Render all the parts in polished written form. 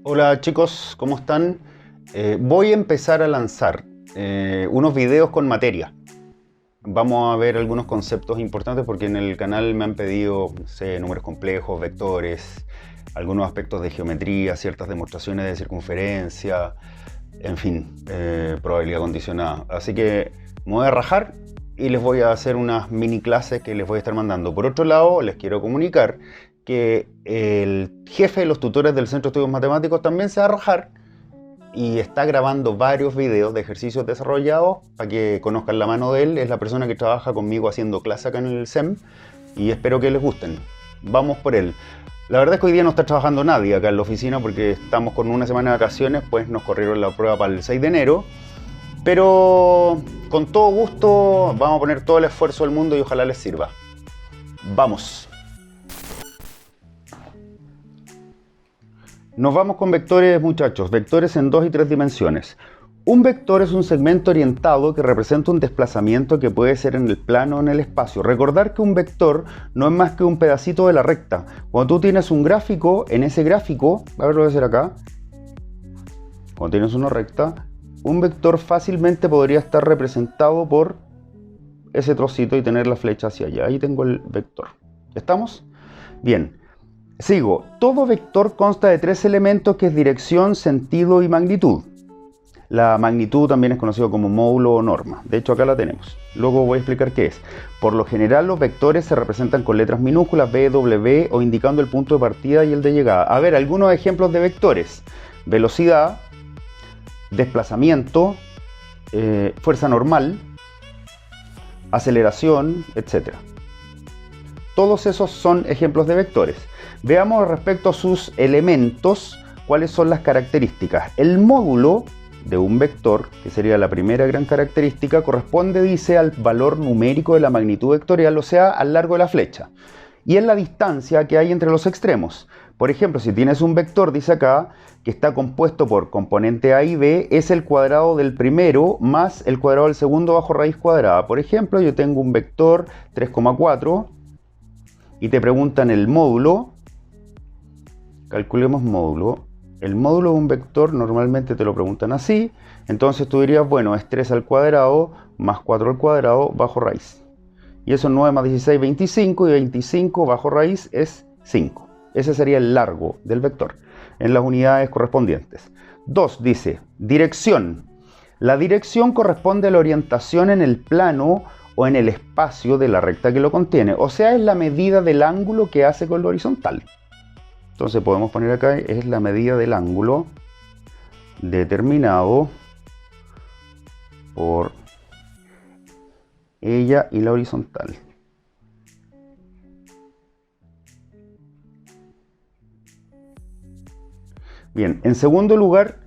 Hola chicos, ¿cómo están? Voy a empezar a lanzar unos videos con materia. Vamos a ver algunos conceptos importantes porque en el canal me han pedido, no sé, números complejos, vectores, algunos aspectos de geometría, ciertas demostraciones de circunferencia, en fin, probabilidad condicionada. Así que me voy a rajar y les voy a hacer unas mini clases que les voy a estar mandando. Por otro lado, les quiero comunicar que el jefe de los tutores del Centro de Estudios Matemáticos también se va a rajar y está grabando varios videos de ejercicios desarrollados para que conozcan la mano de él. Es la persona que trabaja conmigo haciendo clase acá en el SEM y espero que les gusten. Vamos por él. La verdad es que hoy día no está trabajando nadie acá en la oficina porque estamos con una semana de vacaciones, pues nos corrieron la prueba para el 6 de enero. Pero con todo gusto vamos a poner todo el esfuerzo del mundo y ojalá les sirva. Vamos. Nos vamos con vectores, muchachos. Vectores en 2 y 3 dimensiones. Un vector es un segmento orientado que representa un desplazamiento que puede ser en el plano o en el espacio. Recordar que un vector no es más que un pedacito de la recta. Cuando tú tienes un gráfico, en ese gráfico, a ver, lo voy a hacer acá. Cuando tienes una recta, un vector fácilmente podría estar representado por ese trocito y tener la flecha hacia allá. Ahí tengo el vector. ¿Estamos? Bien. Sigo. Todo vector consta de 3 elementos que es dirección, sentido y magnitud. La magnitud también es conocido como módulo o norma. De hecho, acá la tenemos. Luego voy a explicar qué es. Por lo general, los vectores se representan con letras minúsculas, B, W, o indicando el punto de partida y el de llegada. A ver, algunos ejemplos de vectores. Velocidad, desplazamiento, fuerza normal, aceleración, etc. Todos esos son ejemplos de vectores. Veamos respecto a sus elementos, cuáles son las características. El módulo de un vector, que sería la primera gran característica, corresponde, dice, al valor numérico de la magnitud vectorial, o sea, al largo de la flecha. Y es la distancia que hay entre los extremos. Por ejemplo, si tienes un vector, dice acá, que está compuesto por componente A y B, es el cuadrado del primero más el cuadrado del segundo bajo raíz cuadrada. Por ejemplo, yo tengo un vector 3,4 y te preguntan el módulo. Calculemos módulo. El módulo de un vector normalmente te lo preguntan así. Entonces tú dirías, bueno, es 3 al cuadrado más 4 al cuadrado bajo raíz. Y eso es 9 más 16, 25. Y 25 bajo raíz es 5. Ese sería el largo del vector en las unidades correspondientes. 2. Dice, dirección. La dirección corresponde a la orientación en el plano o en el espacio de la recta que lo contiene. O sea, es la medida del ángulo que hace con lo horizontal. Entonces podemos poner acá, es la medida del ángulo determinado por ella y la horizontal. Bien, en segundo lugar,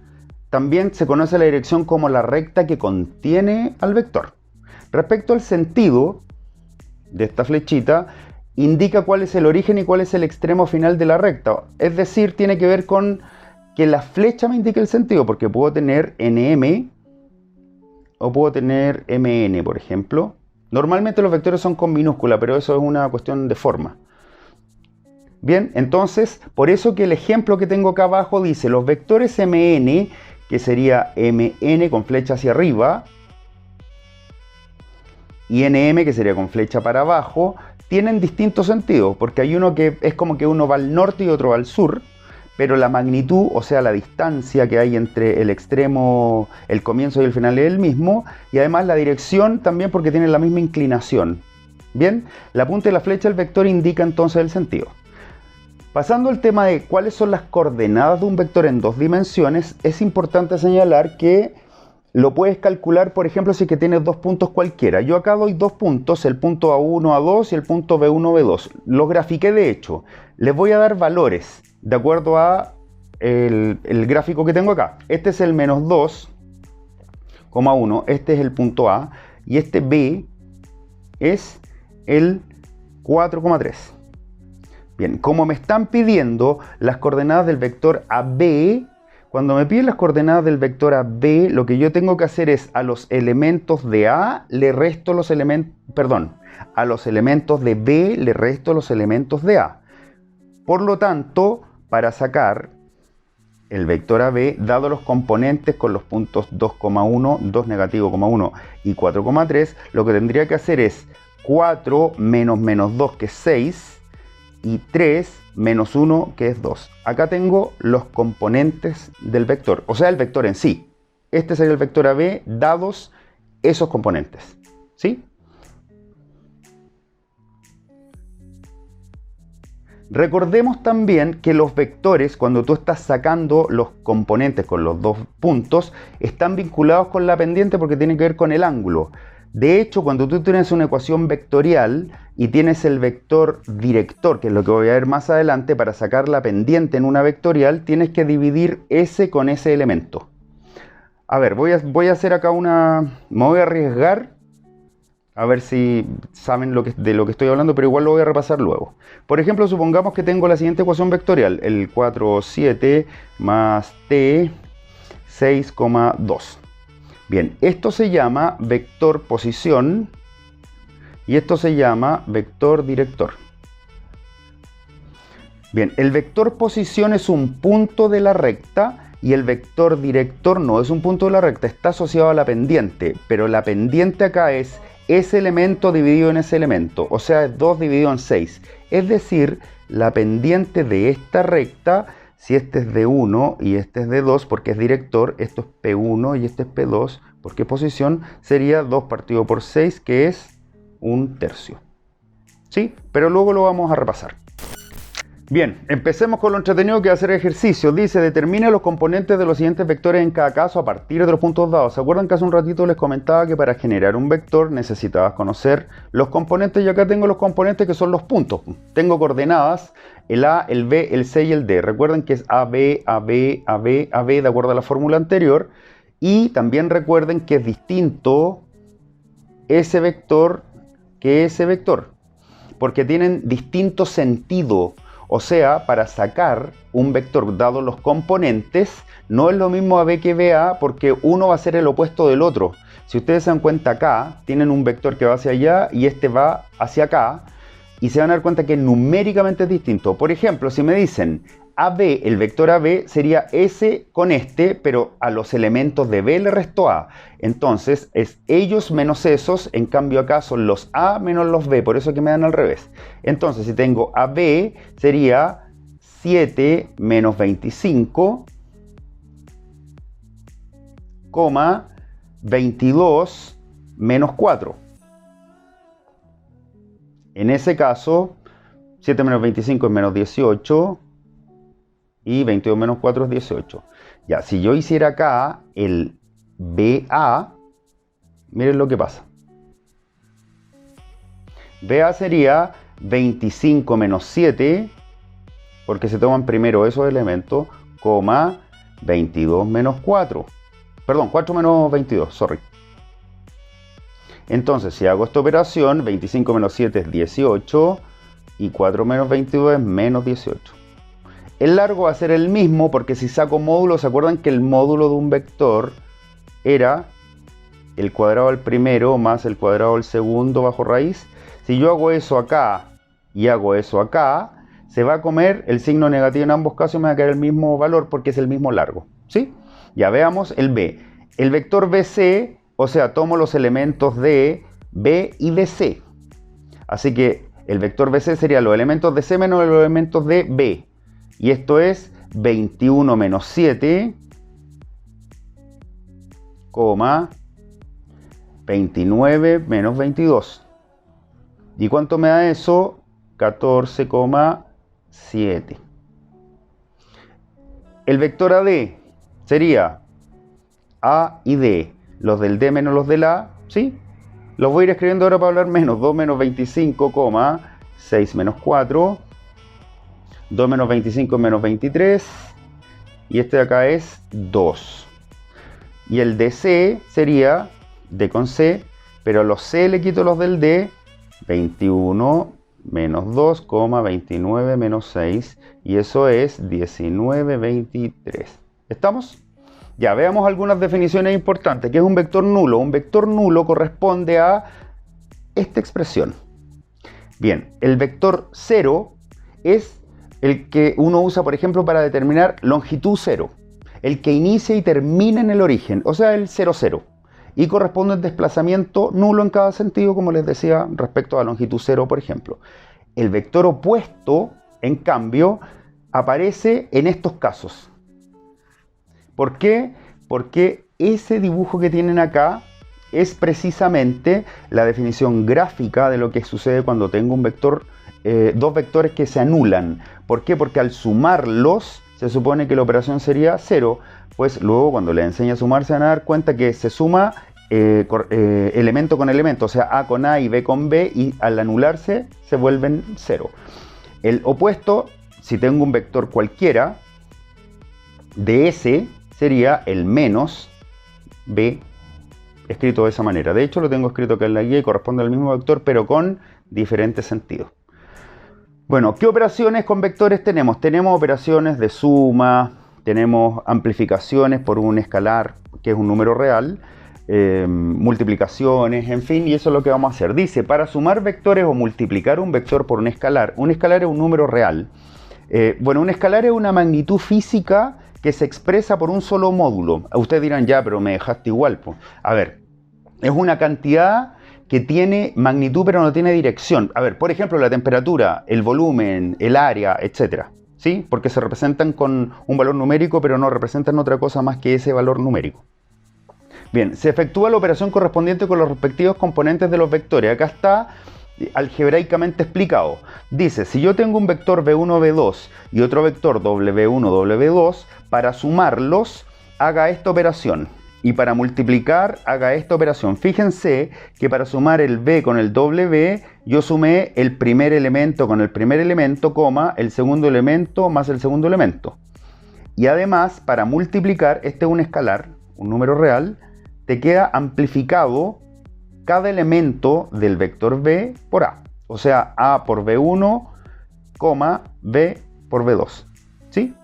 también se conoce la dirección como la recta que contiene al vector. Respecto al sentido de esta flechita, indica cuál es el origen y cuál es el extremo final de la recta. Es decir, tiene que ver con que la flecha me indique el sentido, porque puedo tener NM o puedo tener MN, por ejemplo. Normalmente los vectores son con minúscula, pero eso es una cuestión de forma. Bien, entonces, por eso que el ejemplo que tengo acá abajo dice los vectores MN, que sería MN con flecha hacia arriba, y NM, que sería con flecha para abajo, tienen distintos sentidos, porque hay uno que es como que uno va al norte y otro va al sur, pero la magnitud, o sea, la distancia que hay entre el extremo, el comienzo y el final es el mismo, y además la dirección también porque tiene la misma inclinación. Bien, la punta de la flecha del vector indica entonces el sentido. Pasando al tema de cuáles son las coordenadas de un vector en 2 dimensiones, es importante señalar que lo puedes calcular, por ejemplo, si es que tienes 2 puntos cualquiera. Yo acá doy 2 puntos, el punto A1, A2 y el punto B1, B2. Los grafiqué de hecho. Les voy a dar valores de acuerdo a el gráfico que tengo acá. Este es el menos 2,1. Este es el punto A. Y este B es el 4,3. Bien, como me están pidiendo las coordenadas del vector AB, cuando me piden las coordenadas del vector AB, lo que yo tengo que hacer es a los elementos de A le resto los elementos, a los elementos de B le resto los elementos de A. Por lo tanto, para sacar el vector AB, dado los componentes con los puntos 2,1, 2 negativo, 1 y 4,3, lo que tendría que hacer es 4 menos menos 2, que es 6, y 3 menos 1, que es 2. Acá tengo los componentes del vector, o sea, el vector en sí. Este sería el vector AB, dados esos componentes, ¿sí? Recordemos también que los vectores, cuando tú estás sacando los componentes con los dos puntos, están vinculados con la pendiente porque tienen que ver con el ángulo. De hecho, cuando tú tienes una ecuación vectorial y tienes el vector director, que es lo que voy a ver más adelante, para sacar la pendiente en una vectorial, tienes que dividir ese con ese elemento. A ver, voy a hacer acá me voy a arriesgar, a ver si saben de lo que estoy hablando, pero igual lo voy a repasar luego. Por ejemplo, supongamos que tengo la siguiente ecuación vectorial, el 4,7 más t 6,2. Bien, esto se llama vector posición y esto se llama vector director. Bien, el vector posición es un punto de la recta y el vector director no es un punto de la recta, está asociado a la pendiente, pero la pendiente acá es ese elemento dividido en ese elemento, o sea, es 2 dividido en 6. Es decir, la pendiente de esta recta, si este es de 1 y este es de 2, porque es director, esto es P1 y este es P2, porque posición sería 2 partido por 6, que es 1/3. ¿Sí? Pero luego lo vamos a repasar. Bien, empecemos con lo entretenido que va a ser ejercicio. Dice, determine los componentes de los siguientes vectores en cada caso a partir de los puntos dados. ¿Se acuerdan que hace un ratito les comentaba que para generar un vector necesitabas conocer los componentes? Y acá tengo los componentes que son los puntos. Tengo coordenadas, el A, el B, el C y el D. Recuerden que es AB, AB, AB, AB, de acuerdo a la fórmula anterior. Y también recuerden que es distinto ese vector que ese vector, porque tienen distinto sentido. O sea, para sacar un vector dado los componentes, no es lo mismo AB que BA, porque uno va a ser el opuesto del otro. Si ustedes se dan cuenta acá, tienen un vector que va hacia allá y este va hacia acá, y se van a dar cuenta que numéricamente es distinto. Por ejemplo, si me dicen AB, el vector AB sería S con este, pero a los elementos de B le restó A. Entonces es ellos menos esos, en cambio acá son los A menos los B, por eso que me dan al revés. Entonces si tengo AB sería 7 menos 25, 22 menos 4. En ese caso, 7 menos 25 es menos 18 y 22 menos 4 es 18. Ya, si yo hiciera acá el BA, miren lo que pasa. BA sería 25 menos 7, porque se toman primero esos elementos, 22 menos 4. Perdón, 4 menos 22, sorry. Entonces, si hago esta operación, 25 menos 7 es 18 y 4 menos 22 es menos 18. El largo va a ser el mismo porque si saco módulo, ¿se acuerdan que el módulo de un vector era el cuadrado del primero más el cuadrado del segundo bajo raíz? Si yo hago eso acá y hago eso acá, se va a comer el signo negativo en ambos casos y me va a quedar el mismo valor porque es el mismo largo, ¿sí? Ya veamos el B. El vector BC, o sea, tomo los elementos de B y de C. Así que el vector BC sería los elementos de C menos los elementos de B. Y esto es 21 menos 7, 29 menos 22. ¿Y cuánto me da eso? 14,7. El vector AD sería A y D. Los del D menos los del A, ¿sí? Los voy a ir escribiendo ahora para hablar menos. 2 menos 25, 6 menos 4. 2 menos 25 es menos 23. Y este de acá es 2. Y el DC sería D con C, pero a los C le quito los del D. 21 menos 2, 29 menos 6. Y eso es 19, 23. ¿Estamos? Ya, veamos algunas definiciones importantes. ¿Qué es un vector nulo? Un vector nulo corresponde a esta expresión. Bien, el vector 0 es el que uno usa, por ejemplo, para determinar longitud 0. el que inicia y termina en el origen, o sea, el 0, 0. Y corresponde al desplazamiento nulo en cada sentido, como les decía, respecto a longitud 0, por ejemplo. El vector opuesto, en cambio, aparece en estos casos. ¿Por qué? Porque ese dibujo que tienen acá es precisamente la definición gráfica de lo que sucede cuando tengo un vector, dos vectores que se anulan. ¿Por qué? Porque al sumarlos se supone que la operación sería 0, pues luego cuando les enseñe a sumar se van a dar cuenta que se suma elemento con elemento, o sea, A con A y B con B, y al anularse se vuelven 0. El opuesto, si tengo un vector cualquiera, de S sería el menos B, escrito de esa manera. De hecho, lo tengo escrito acá en la guía y corresponde al mismo vector, pero con diferentes sentidos. Bueno, ¿qué operaciones con vectores tenemos? Tenemos operaciones de suma, tenemos amplificaciones por un escalar, que es un número real, multiplicaciones, en fin, y eso es lo que vamos a hacer. Dice, para sumar vectores o multiplicar un vector por un escalar es un número real. Bueno, un escalar es una magnitud física que se expresa por un solo módulo. Ustedes dirán, ya, pero me dejaste igual. Pues. A ver, es una cantidad que tiene magnitud pero no tiene dirección. A ver, por ejemplo, la temperatura, el volumen, el área, etc. ¿Sí? Porque se representan con un valor numérico, pero no representan otra cosa más que ese valor numérico. Bien, se efectúa la operación correspondiente con los respectivos componentes de los vectores. Acá está algebraicamente explicado. Dice, si yo tengo un vector v1, v2 y otro vector w1, w2, para sumarlos haga esta operación. Y para multiplicar, haga esta operación. Fíjense que para sumar el b con el w, yo sumé el primer elemento con el primer elemento, coma, el segundo elemento más el segundo elemento. Y además, para multiplicar, este es un escalar, un número real, te queda amplificado cada elemento del vector b por a. O sea, a por b1, coma, b por b2. ¿Sí?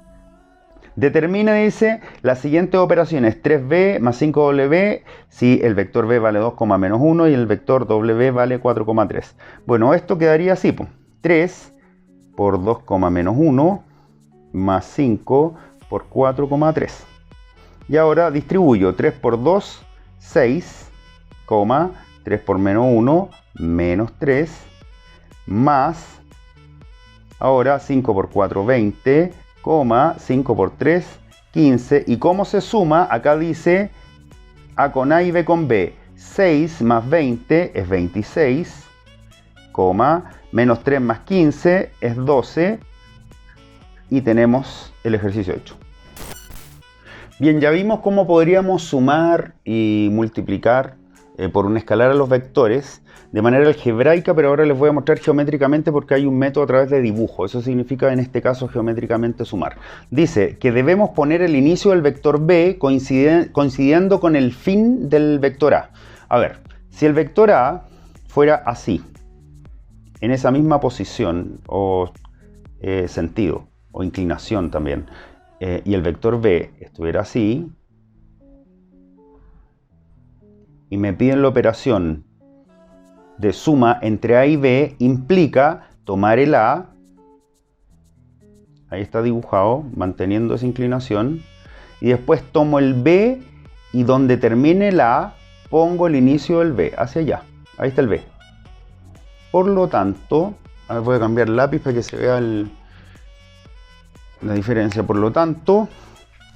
Determina, dice, las siguientes operaciones: 3b más 5w si el vector b vale 2, menos 1 y el vector w vale 4,3. Bueno, esto quedaría así, pues. 3 por 2, menos 1 más 5 por 4,3. Y ahora distribuyo 3 por 2, 6, 3 por menos 1, menos 3, más, ahora 5 por 4, 20, 5 por 3, 15. ¿Y cómo se suma? Acá dice A con A y B con B. 6 más 20 es 26, menos 3 más 15 es 12. Y tenemos el ejercicio hecho. Bien, ya vimos cómo podríamos sumar y multiplicar por un escalar a los vectores de manera algebraica, pero ahora les voy a mostrar geométricamente porque hay un método a través de dibujo. Eso significa en este caso geométricamente sumar. Dice que debemos poner el inicio del vector b coincidiendo con el fin del vector a. A ver, si el vector a fuera así, en esa misma posición o sentido o inclinación también, y el vector b estuviera así, y me piden la operación de suma entre A y B, implica tomar el A, ahí está dibujado, manteniendo esa inclinación, y después tomo el B y donde termine el A, pongo el inicio del B, hacia allá, ahí está el B. Por lo tanto, a ver, voy a cambiar el lápiz para que se vea la diferencia. Por lo tanto,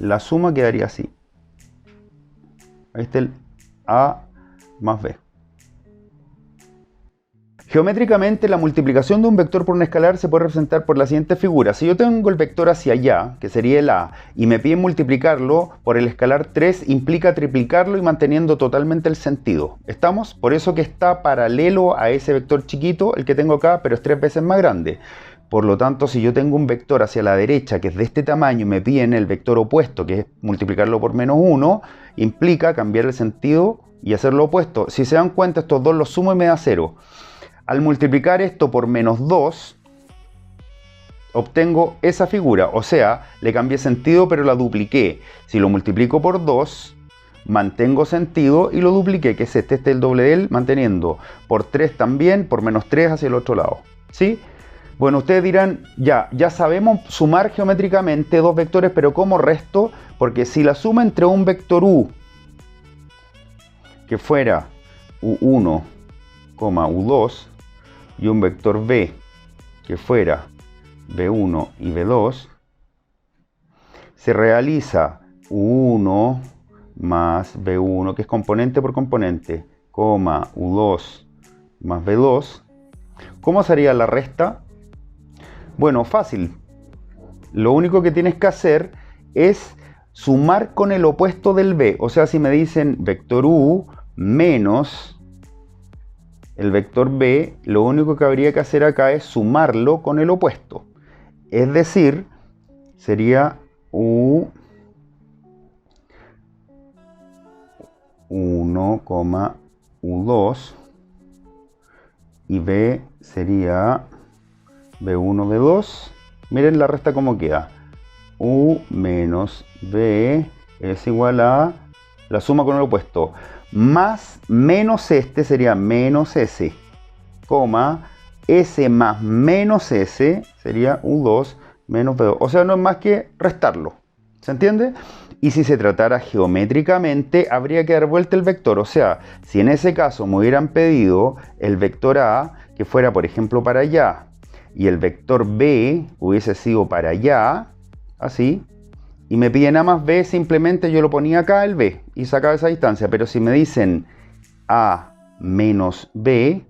la suma quedaría así. Ahí está el A más B. Geométricamente, la multiplicación de un vector por un escalar se puede representar por la siguiente figura. Si yo tengo el vector hacia allá, que sería el A, y me piden multiplicarlo por el escalar 3, implica triplicarlo y manteniendo totalmente el sentido. ¿Estamos? Por eso que está paralelo a ese vector chiquito, el que tengo acá, pero es 3 veces más grande. Por lo tanto, si yo tengo un vector hacia la derecha que es de este tamaño y me piden el vector opuesto, que es multiplicarlo por menos 1, implica cambiar el sentido y hacer lo opuesto. Si se dan cuenta, estos dos los sumo y me da 0. Al multiplicar esto por menos 2, obtengo esa figura. O sea, le cambié sentido pero la dupliqué. Si lo multiplico por 2, mantengo sentido y lo dupliqué, que es este es el doble de él, manteniendo por 3 también, por menos 3 hacia el otro lado. ¿Sí? Bueno, ustedes dirán, ya sabemos sumar geométricamente dos vectores, pero ¿cómo resto? Porque si la suma entre un vector u, que fuera u1, u2, y un vector b, que fuera b1 y b2, se realiza u1 más b1, que es componente por componente, u2 más b2, ¿cómo sería la resta? Bueno, fácil. Lo único que tienes que hacer es sumar con el opuesto del b. O sea, si me dicen vector u menos el vector b, lo único que habría que hacer acá es sumarlo con el opuesto. Es decir, sería u1, u2 y b sería b1, b2. Miren la resta como queda. U menos b es igual a la suma con el opuesto. Más menos este sería menos s, coma, s más menos s sería u2 menos b2. O sea, no es más que restarlo. ¿Se entiende? Y si se tratara geométricamente, habría que dar vuelta el vector. O sea, si en ese caso me hubieran pedido el vector a, que fuera, por ejemplo, para allá, y el vector b hubiese sido para allá, así, y me piden a más b, simplemente yo lo ponía acá, el b, y sacaba esa distancia. Pero si me dicen a menos b,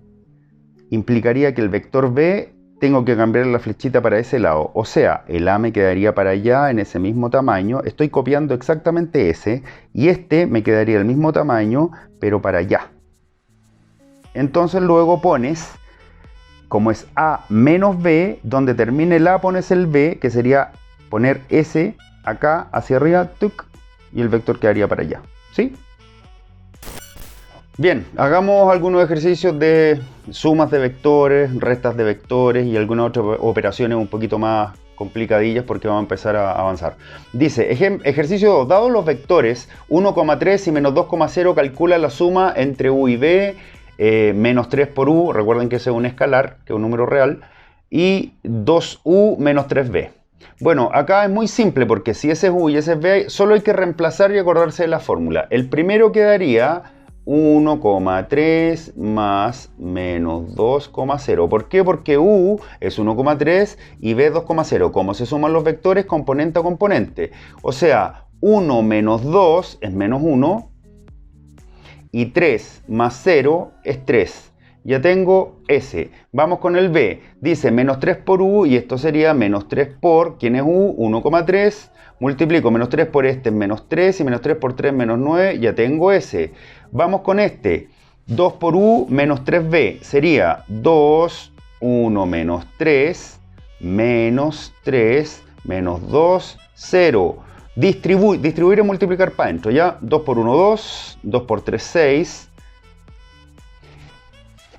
implicaría que el vector b tengo que cambiar la flechita para ese lado. O sea, el a me quedaría para allá en ese mismo tamaño. Estoy copiando exactamente ese, y este me quedaría el mismo tamaño, pero para allá. Entonces luego pones, como es a menos b, donde termine el a pones el b, que sería poner s acá hacia arriba, tuc, y el vector quedaría para allá. ¿Sí? Bien, hagamos algunos ejercicios de sumas de vectores, restas de vectores y algunas otras operaciones un poquito más complicadillas porque vamos a empezar a avanzar. Dice, ejercicio 2, dados los vectores 1,3 y menos 2,0, calcula la suma entre u y b, menos 3 por u, recuerden que ese es un escalar, que es un número real, y 2u menos 3b. Bueno, acá es muy simple porque si ese es u y ese es b, solo hay que reemplazar y acordarse de la fórmula. El primero quedaría 1,3 más menos 2,0. ¿Por qué? Porque u es 1,3 y b 2,0. Como se suman los vectores componente a componente. O sea, 1 menos 2 es menos 1 y 3 más 0 es 3. Ya tengo S. Vamos con el B. Dice menos 3 por U y esto sería menos 3 por, ¿quién es U? 1,3. Multiplico menos 3 por este es menos 3 y menos 3 por 3 menos 9. Ya tengo S. Vamos con este. 2 por U menos 3B. Sería 2, 1 menos 3, menos 3, menos 2, 0. Distribuir y multiplicar para adentro, ¿ya? 2 por 1, 2. 2 por 3, 6.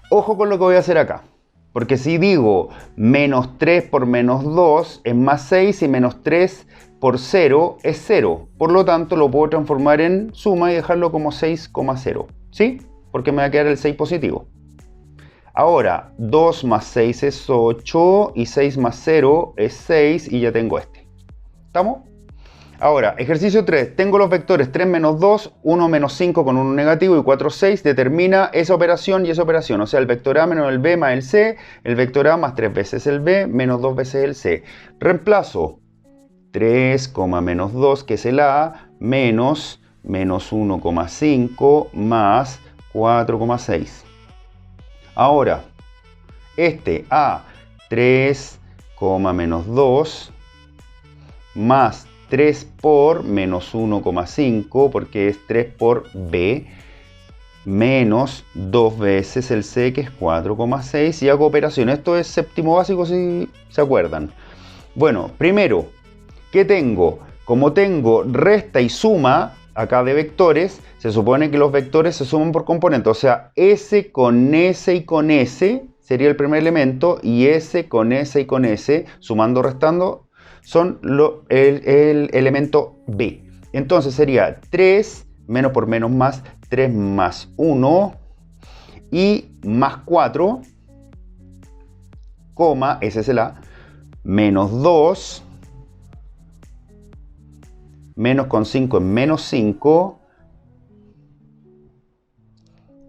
Ojo con lo que voy a hacer acá, porque si digo menos 3 por menos 2 es más 6 y menos 3 por 0 es 0. Por lo tanto, lo puedo transformar en suma y dejarlo como 6,0. ¿Sí? Porque me va a quedar el 6 positivo. Ahora, 2 más 6 es 8 y 6 más 0 es 6 y ya tengo este. ¿Estamos? Ahora, ejercicio 3. Tengo los vectores 3 menos 2, 1 menos 5 con 1 negativo y 4, 6. Determina esa operación y esa operación. O sea, el vector A menos el B más el C. El vector A más 3 veces el B menos 2 veces el C. Reemplazo 3, menos 2, que es el A, menos 1,5 más 4,6. Ahora, este A, 3, menos 2 más 3 por menos 1,5, porque es 3 por B, menos 2 veces el C, que es 4,6, y hago operación. Esto es séptimo básico, si se acuerdan. Bueno, primero, ¿qué tengo? Como tengo resta y suma acá de vectores, se supone que los vectores se suman por componente. O sea, S con S y con S sería el primer elemento, y S con S y con S, sumando, restando, son el elemento B. Entonces sería 3 menos por menos más, 3 más 1 y más 4 coma, ese es el A, menos 2, menos con 5 es menos 5,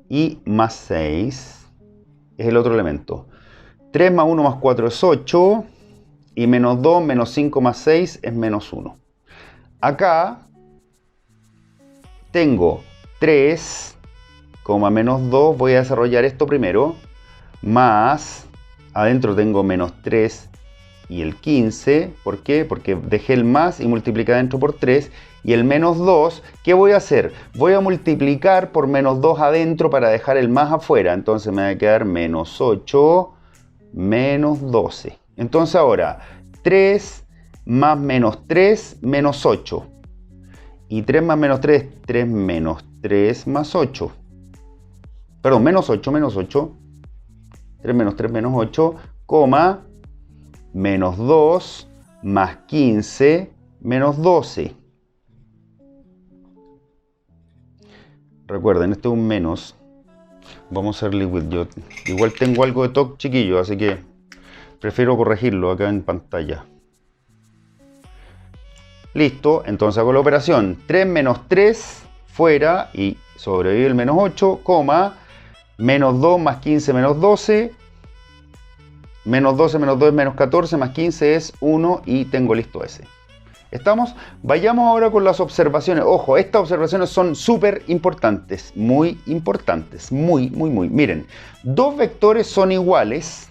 y más 6 es el otro elemento. 3 más 1 más 4 es 8, y menos 2, menos 5 más 6 es menos 1. Acá tengo 3, menos 2, voy a desarrollar esto primero, más, adentro tengo menos 3 y el 15, ¿por qué? Porque dejé el más y multipliqué adentro por 3, y el menos 2, ¿qué voy a hacer? Voy a multiplicar por menos 2 adentro para dejar el más afuera, entonces me va a quedar menos 8, menos 12. Entonces ahora, 3 más menos 3, menos 8. Y 3 más menos 3, 3 menos 3 más 8. Perdón, menos 8, menos 8. 3 menos 3 menos 8, coma, menos 2 más 15 menos 12. Recuerden, esto es un menos. Vamos a hacer liquid. Yo igual tengo algo de TOC chiquillo, así que prefiero corregirlo acá en pantalla. Listo, entonces hago la operación. 3 menos 3 fuera y sobrevive el menos 8, coma, menos 2 más 15 menos 12. Menos 12 menos 2 es menos 14, más 15 es 1 y tengo listo ese. ¿Estamos? Vayamos ahora con las observaciones. Ojo, estas observaciones son súper importantes, muy importantes, muy. Miren, dos vectores son iguales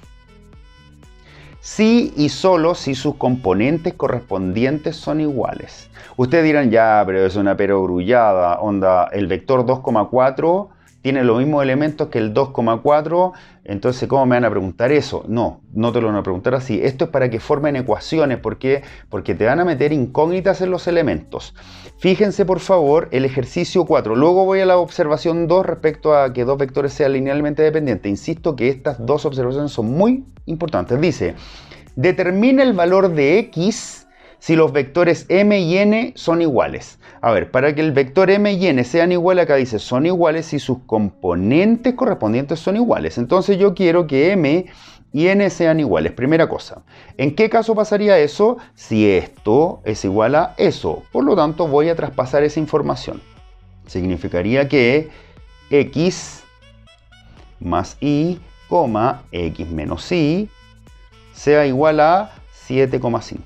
si y solo si sus componentes correspondientes son iguales. Ustedes dirán, ya, pero es una perogrullada, onda, el vector 2,4 tiene los mismos elementos que el 2,4, entonces ¿cómo me van a preguntar eso? No, no te lo van a preguntar así. Esto es para que formen ecuaciones, porque te van a meter incógnitas en los elementos. Fíjense por favor el ejercicio 4, luego voy a la observación 2 respecto a que dos vectores sean linealmente dependientes. Insisto que estas dos observaciones son muy importantes. Dice, determina el valor de x si los vectores m y n son iguales. A ver, para que el vector m y n sean iguales, acá dice son iguales si sus componentes correspondientes son iguales. Entonces yo quiero que m y n sean iguales. Primera cosa, ¿en qué caso pasaría eso? Si esto es igual a eso. Por lo tanto, voy a traspasar esa información. Significaría que x más y, x menos y, sea igual a 7,5.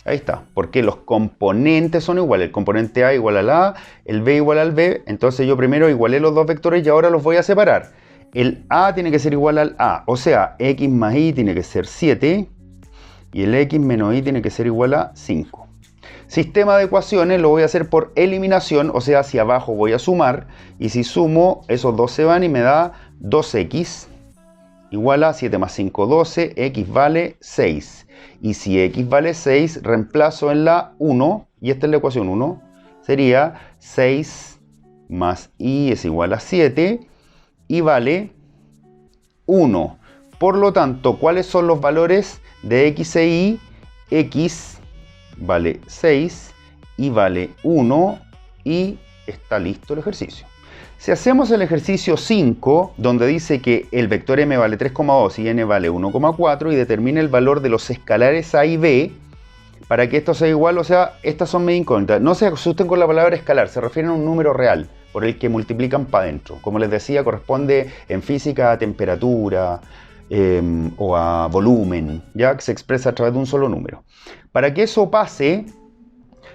Ahí está, porque los componentes son iguales. El componente A igual al A, el B igual al B. Entonces yo primero igualé los dos vectores y ahora los voy a separar. El A tiene que ser igual al A, o sea, x más y tiene que ser 7 y el x menos y tiene que ser igual a 5. Sistema de ecuaciones lo voy a hacer por eliminación, o sea, hacia abajo voy a sumar y si sumo, esos dos se van y me da 2x igual a 7 más 5, 12, x vale 6. Y si x vale 6, reemplazo en la 1, y esta es la ecuación 1, sería 6 más y es igual a 7, y vale 1. Por lo tanto, ¿cuáles son los valores de x e y? X vale 6, y vale 1, y está listo el ejercicio. Si hacemos el ejercicio 5, donde dice que el vector m vale 3,2 y n vale 1,4 y determina el valor de los escalares a y b, para que esto sea igual, o sea, estas son mis incógnitas. No se asusten con la palabra escalar, se refieren a un número real, por el que multiplican para adentro. Como les decía, corresponde en física a temperatura o a volumen, ya que se expresa a través de un solo número. Para que eso pase,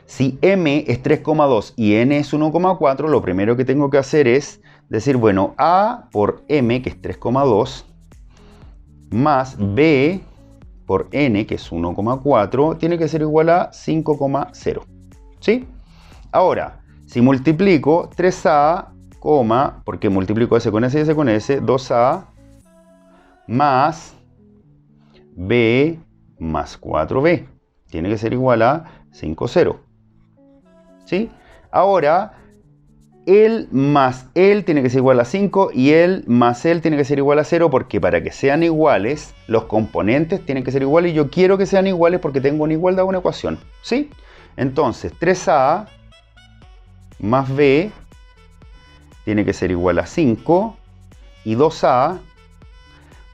si m es 3,2 y n es 1,4, lo primero que tengo que hacer es decir, bueno, a por m, que es 3,2, más b por n, que es 1,4, tiene que ser igual a 5,0. ¿Sí? Ahora, si multiplico 3a, porque multiplico s con s y s con s, 2a más b más 4b, tiene que ser igual a 5,0. ¿Sí? Ahora, el más el tiene que ser igual a 5 y el más el tiene que ser igual a 0, porque para que sean iguales, los componentes tienen que ser iguales y yo quiero que sean iguales porque tengo una igualdad de una ecuación. ¿Sí? Entonces, 3a más b tiene que ser igual a 5 y 2a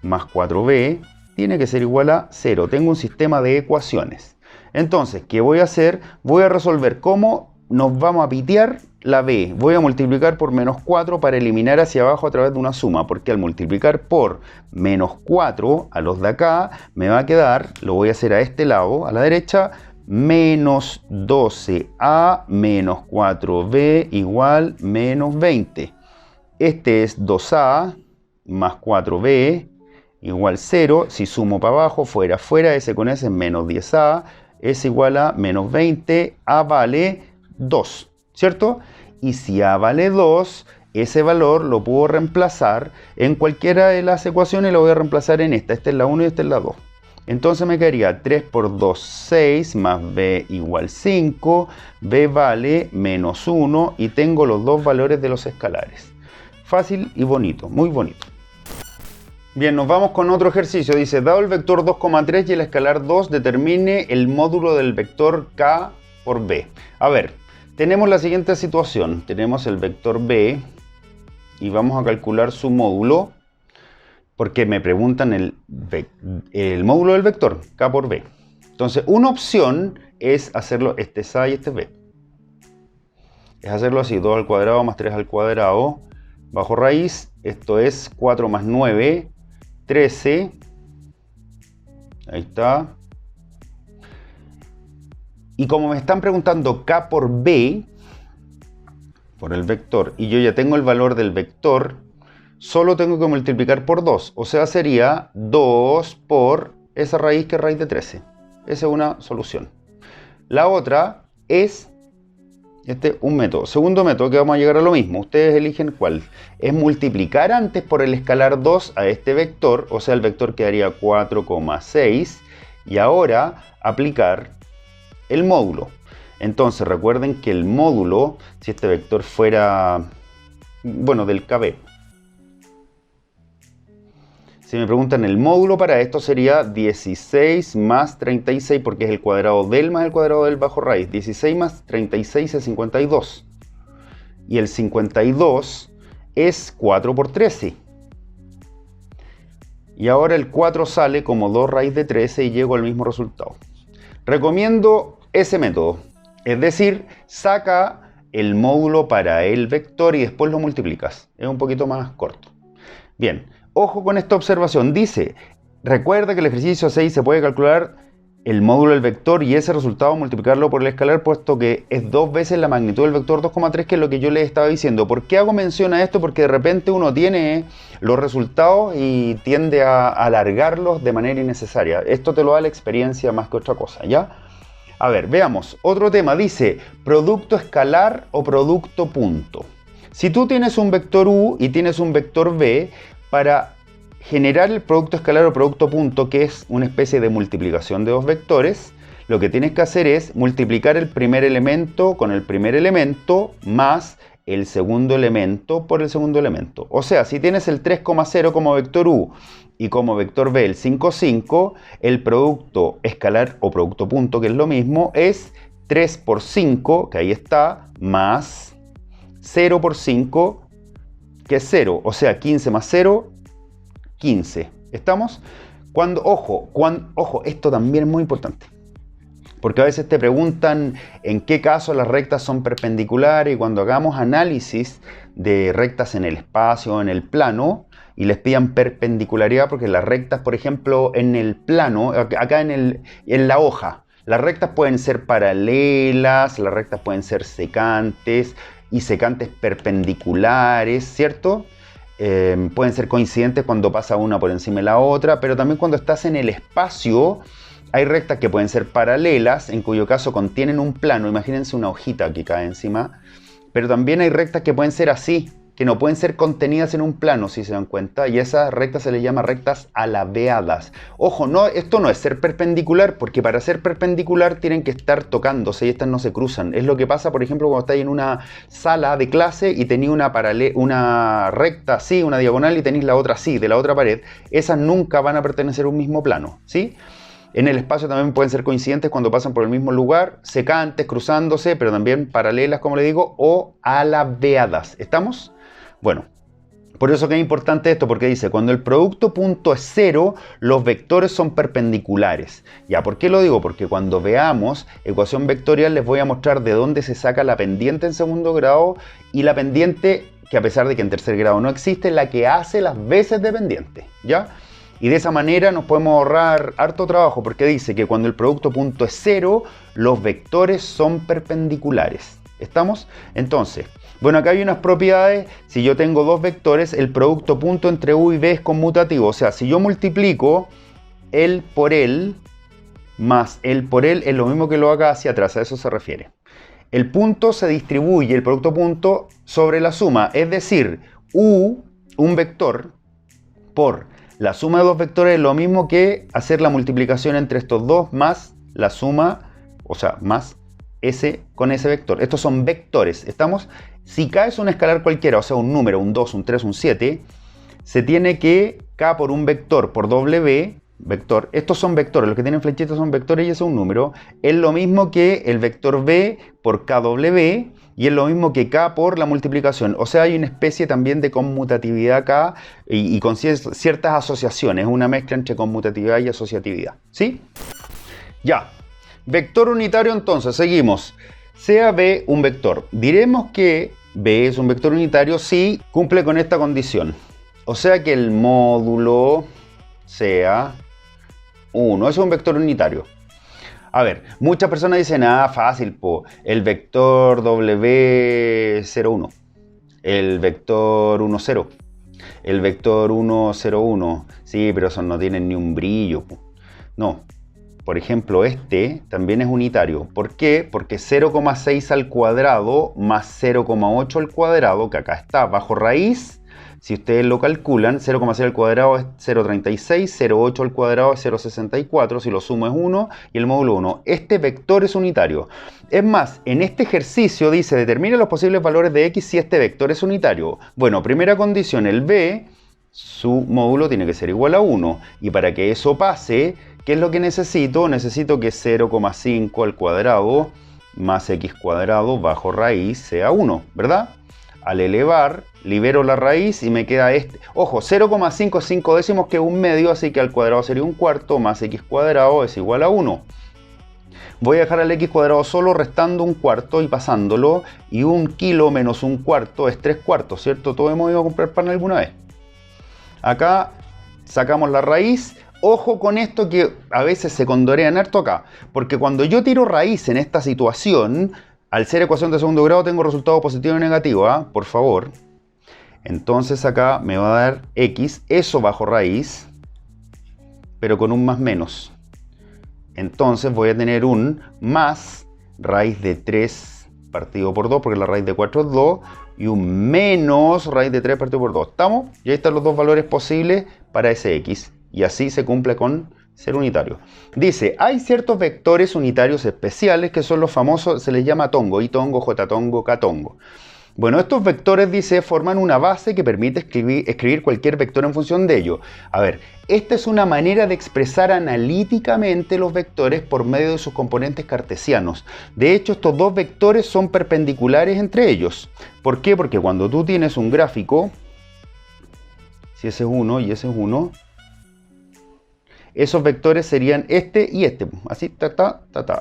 más 4b tiene que ser igual a 0. Tengo un sistema de ecuaciones. Entonces, ¿qué voy a hacer? Voy a resolver cómo nos vamos a pitear la b. Voy a multiplicar por menos 4 para eliminar hacia abajo a través de una suma, porque al multiplicar por menos 4 a los de acá, me va a quedar, lo voy a hacer a este lado, a la derecha, menos 12a menos 4b igual menos 20. Este es 2a más 4b igual 0. Si sumo para abajo, fuera, fuera, s con s es menos 10a, es igual a menos 20, a vale 2, ¿cierto? Y si a vale 2, ese valor lo puedo reemplazar en cualquiera de las ecuaciones, lo voy a reemplazar en esta. Esta es la 1 y esta es la 2. Entonces me quedaría 3 por 2, 6, más b igual 5, b vale menos 1 y tengo los dos valores de los escalares. Fácil y bonito, muy bonito. Bien, nos vamos con otro ejercicio. Dice, dado el vector 2,3 y el escalar 2, determine el módulo del vector k por b. A ver, tenemos la siguiente situación. Tenemos el vector b y vamos a calcular su módulo, porque me preguntan el módulo del vector k por b. Entonces, una opción es hacerlo, este es a y este es b. Es hacerlo así, 2 al cuadrado más 3 al cuadrado, bajo raíz, esto es 4 más 9, 13, ahí está. Y como me están preguntando k por b, por el vector, y yo ya tengo el valor del vector, solo tengo que multiplicar por 2, o sea, sería 2 por esa raíz que es raíz de 13. Esa es una solución. La otra es un método. Segundo método, que vamos a llegar a lo mismo. Ustedes eligen cuál. Es multiplicar antes por el escalar 2 a este vector, o sea, el vector quedaría 4,6, y ahora aplicar el módulo. Entonces, recuerden que el módulo, si este vector fuera, bueno, del KB, si me preguntan el módulo para esto sería 16 más 36, porque es el cuadrado del más el cuadrado del bajo raíz. 16 más 36 es 52. Y el 52 es 4 por 13. Y ahora el 4 sale como 2 raíz de 13 y llego al mismo resultado. Recomiendo ese método. Es decir, saca el módulo para el vector y después lo multiplicas. Es un poquito más corto. Bien. Ojo con esta observación, dice, recuerda que el ejercicio 6 se puede calcular el módulo del vector y ese resultado multiplicarlo por el escalar, puesto que es 2 veces la magnitud del vector 2,3, que es lo que yo les estaba diciendo. ¿Por qué hago mención a esto? Porque de repente uno tiene los resultados y tiende a alargarlos de manera innecesaria. Esto te lo da la experiencia más que otra cosa, ¿ya? A ver, veamos, otro tema, dice, producto escalar o producto punto. Si tú tienes un vector u y tienes un vector b, para generar el producto escalar o producto punto, que es una especie de multiplicación de dos vectores, lo que tienes que hacer es multiplicar el primer elemento con el primer elemento más el segundo elemento por el segundo elemento. O sea, si tienes el 3,0 como vector u y como vector b el 5,5, el producto escalar o producto punto, que es lo mismo, es 3 por 5, que ahí está, más 0 por 5, que es 0, o sea, 15 más 0, 15. ¿Estamos? Ojo, esto también es muy importante. Porque a veces te preguntan en qué caso las rectas son perpendiculares y cuando hagamos análisis de rectas en el espacio, en el plano, y les pidan perpendicularidad, porque las rectas, por ejemplo, en el plano, acá en la hoja, las rectas pueden ser paralelas, las rectas pueden ser secantes, y secantes perpendiculares, ¿cierto? Pueden ser coincidentes cuando pasa una por encima de la otra, pero también cuando estás en el espacio hay rectas que pueden ser paralelas, en cuyo caso contienen un plano. Imagínense una hojita que cae encima, pero también hay rectas que pueden ser así, que no pueden ser contenidas en un plano, si se dan cuenta, y esas rectas se les llama rectas alabeadas. Ojo, esto no es ser perpendicular, porque para ser perpendicular tienen que estar tocándose y estas no se cruzan. Es lo que pasa, por ejemplo, cuando estáis en una sala de clase y tenéis una recta así, una diagonal, y tenéis la otra así, de la otra pared. Esas nunca van a pertenecer a un mismo plano, ¿sí? En el espacio también pueden ser coincidentes cuando pasan por el mismo lugar, secantes, cruzándose, pero también paralelas, como le digo, o alabeadas. ¿Estamos? Bueno, Por eso que es importante esto, porque dice, cuando el producto punto es 0, los vectores son perpendiculares. ¿Ya? ¿Por qué lo digo? Porque cuando veamos ecuación vectorial les voy a mostrar de dónde se saca la pendiente en segundo grado y la pendiente, que a pesar de que en tercer grado no existe, la que hace las veces de pendiente. ¿Ya? Y de esa manera nos podemos ahorrar harto trabajo, porque dice que cuando el producto punto es 0, los vectores son perpendiculares. ¿Estamos? Entonces, bueno, acá hay unas propiedades. Si yo tengo dos vectores, el producto punto entre u y b es conmutativo. O sea, si yo multiplico el por el más el por el, es lo mismo que lo haga hacia atrás. A eso se refiere. El punto se distribuye, el producto punto, sobre la suma. Es decir, u, un vector, por la suma de dos vectores es lo mismo que hacer la multiplicación entre estos dos más la suma, o sea, más S con ese vector. Estos son vectores. ¿Estamos? Si K es un escalar cualquiera, o sea, un número, un 2, un 3, un 7, se tiene que K por un vector por W, vector, estos son vectores, los que tienen flechitas son vectores y ese es un número, es lo mismo que el vector B por KW y es lo mismo que K por la multiplicación. O sea, hay una especie también de conmutatividad acá y con ciertas asociaciones, una mezcla entre conmutatividad y asociatividad. ¿Sí? Ya. Vector unitario entonces, seguimos. Sea B un vector. Diremos que B es un vector unitario si cumple con esta condición. O sea que el módulo sea 1. Eso es un vector unitario. A ver, muchas personas dicen, fácil, el vector W01, el vector 10, el vector 101. Sí, pero esos no tienen ni un brillo. No. Por ejemplo, este también es unitario. ¿Por qué? Porque 0,6 al cuadrado más 0,8 al cuadrado, que acá está bajo raíz, si ustedes lo calculan, 0,6 al cuadrado es 0,36, 0,8 al cuadrado es 0,64, si lo sumo es 1 y el módulo 1. Este vector es unitario. Es más, en este ejercicio dice, determine los posibles valores de x si este vector es unitario. Bueno, primera condición, el b, su módulo tiene que ser igual a 1. Y para que eso pase, ¿qué es lo que necesito? Necesito que 0,5 al cuadrado más x cuadrado bajo raíz sea 1, ¿verdad? Al elevar, libero la raíz y me queda este. Ojo, 0,5 es 5 décimos, que es un medio, así que al cuadrado sería un cuarto, más x cuadrado es igual a 1. Voy a dejar al x cuadrado solo, restando un cuarto y pasándolo. Y 1 kilo menos un cuarto es 3 cuartos, ¿cierto? Todos hemos ido a comprar pan alguna vez. Acá sacamos la raíz. Ojo con esto, que a veces se condorean harto acá, porque cuando yo tiro raíz en esta situación, al ser ecuación de segundo grado tengo resultado positivo y negativo, por favor. Entonces acá me va a dar x, eso bajo raíz, pero con un más menos. Entonces voy a tener un más raíz de 3 partido por 2, porque la raíz de 4 es 2, y un menos raíz de 3 partido por 2. ¿Estamos? Y ahí están los dos valores posibles para ese x. Y así se cumple con ser unitario. Dice, hay ciertos vectores unitarios especiales que son los famosos, se les llama tongo, y tongo, j tongo, k tongo. Bueno, estos vectores, dice, forman una base que permite escribir cualquier vector en función de ello. A ver, esta es una manera de expresar analíticamente los vectores por medio de sus componentes cartesianos. De hecho, estos dos vectores son perpendiculares entre ellos. ¿Por qué? Porque cuando tú tienes un gráfico, si ese es 1 y ese es 1, esos vectores serían este y este. Así,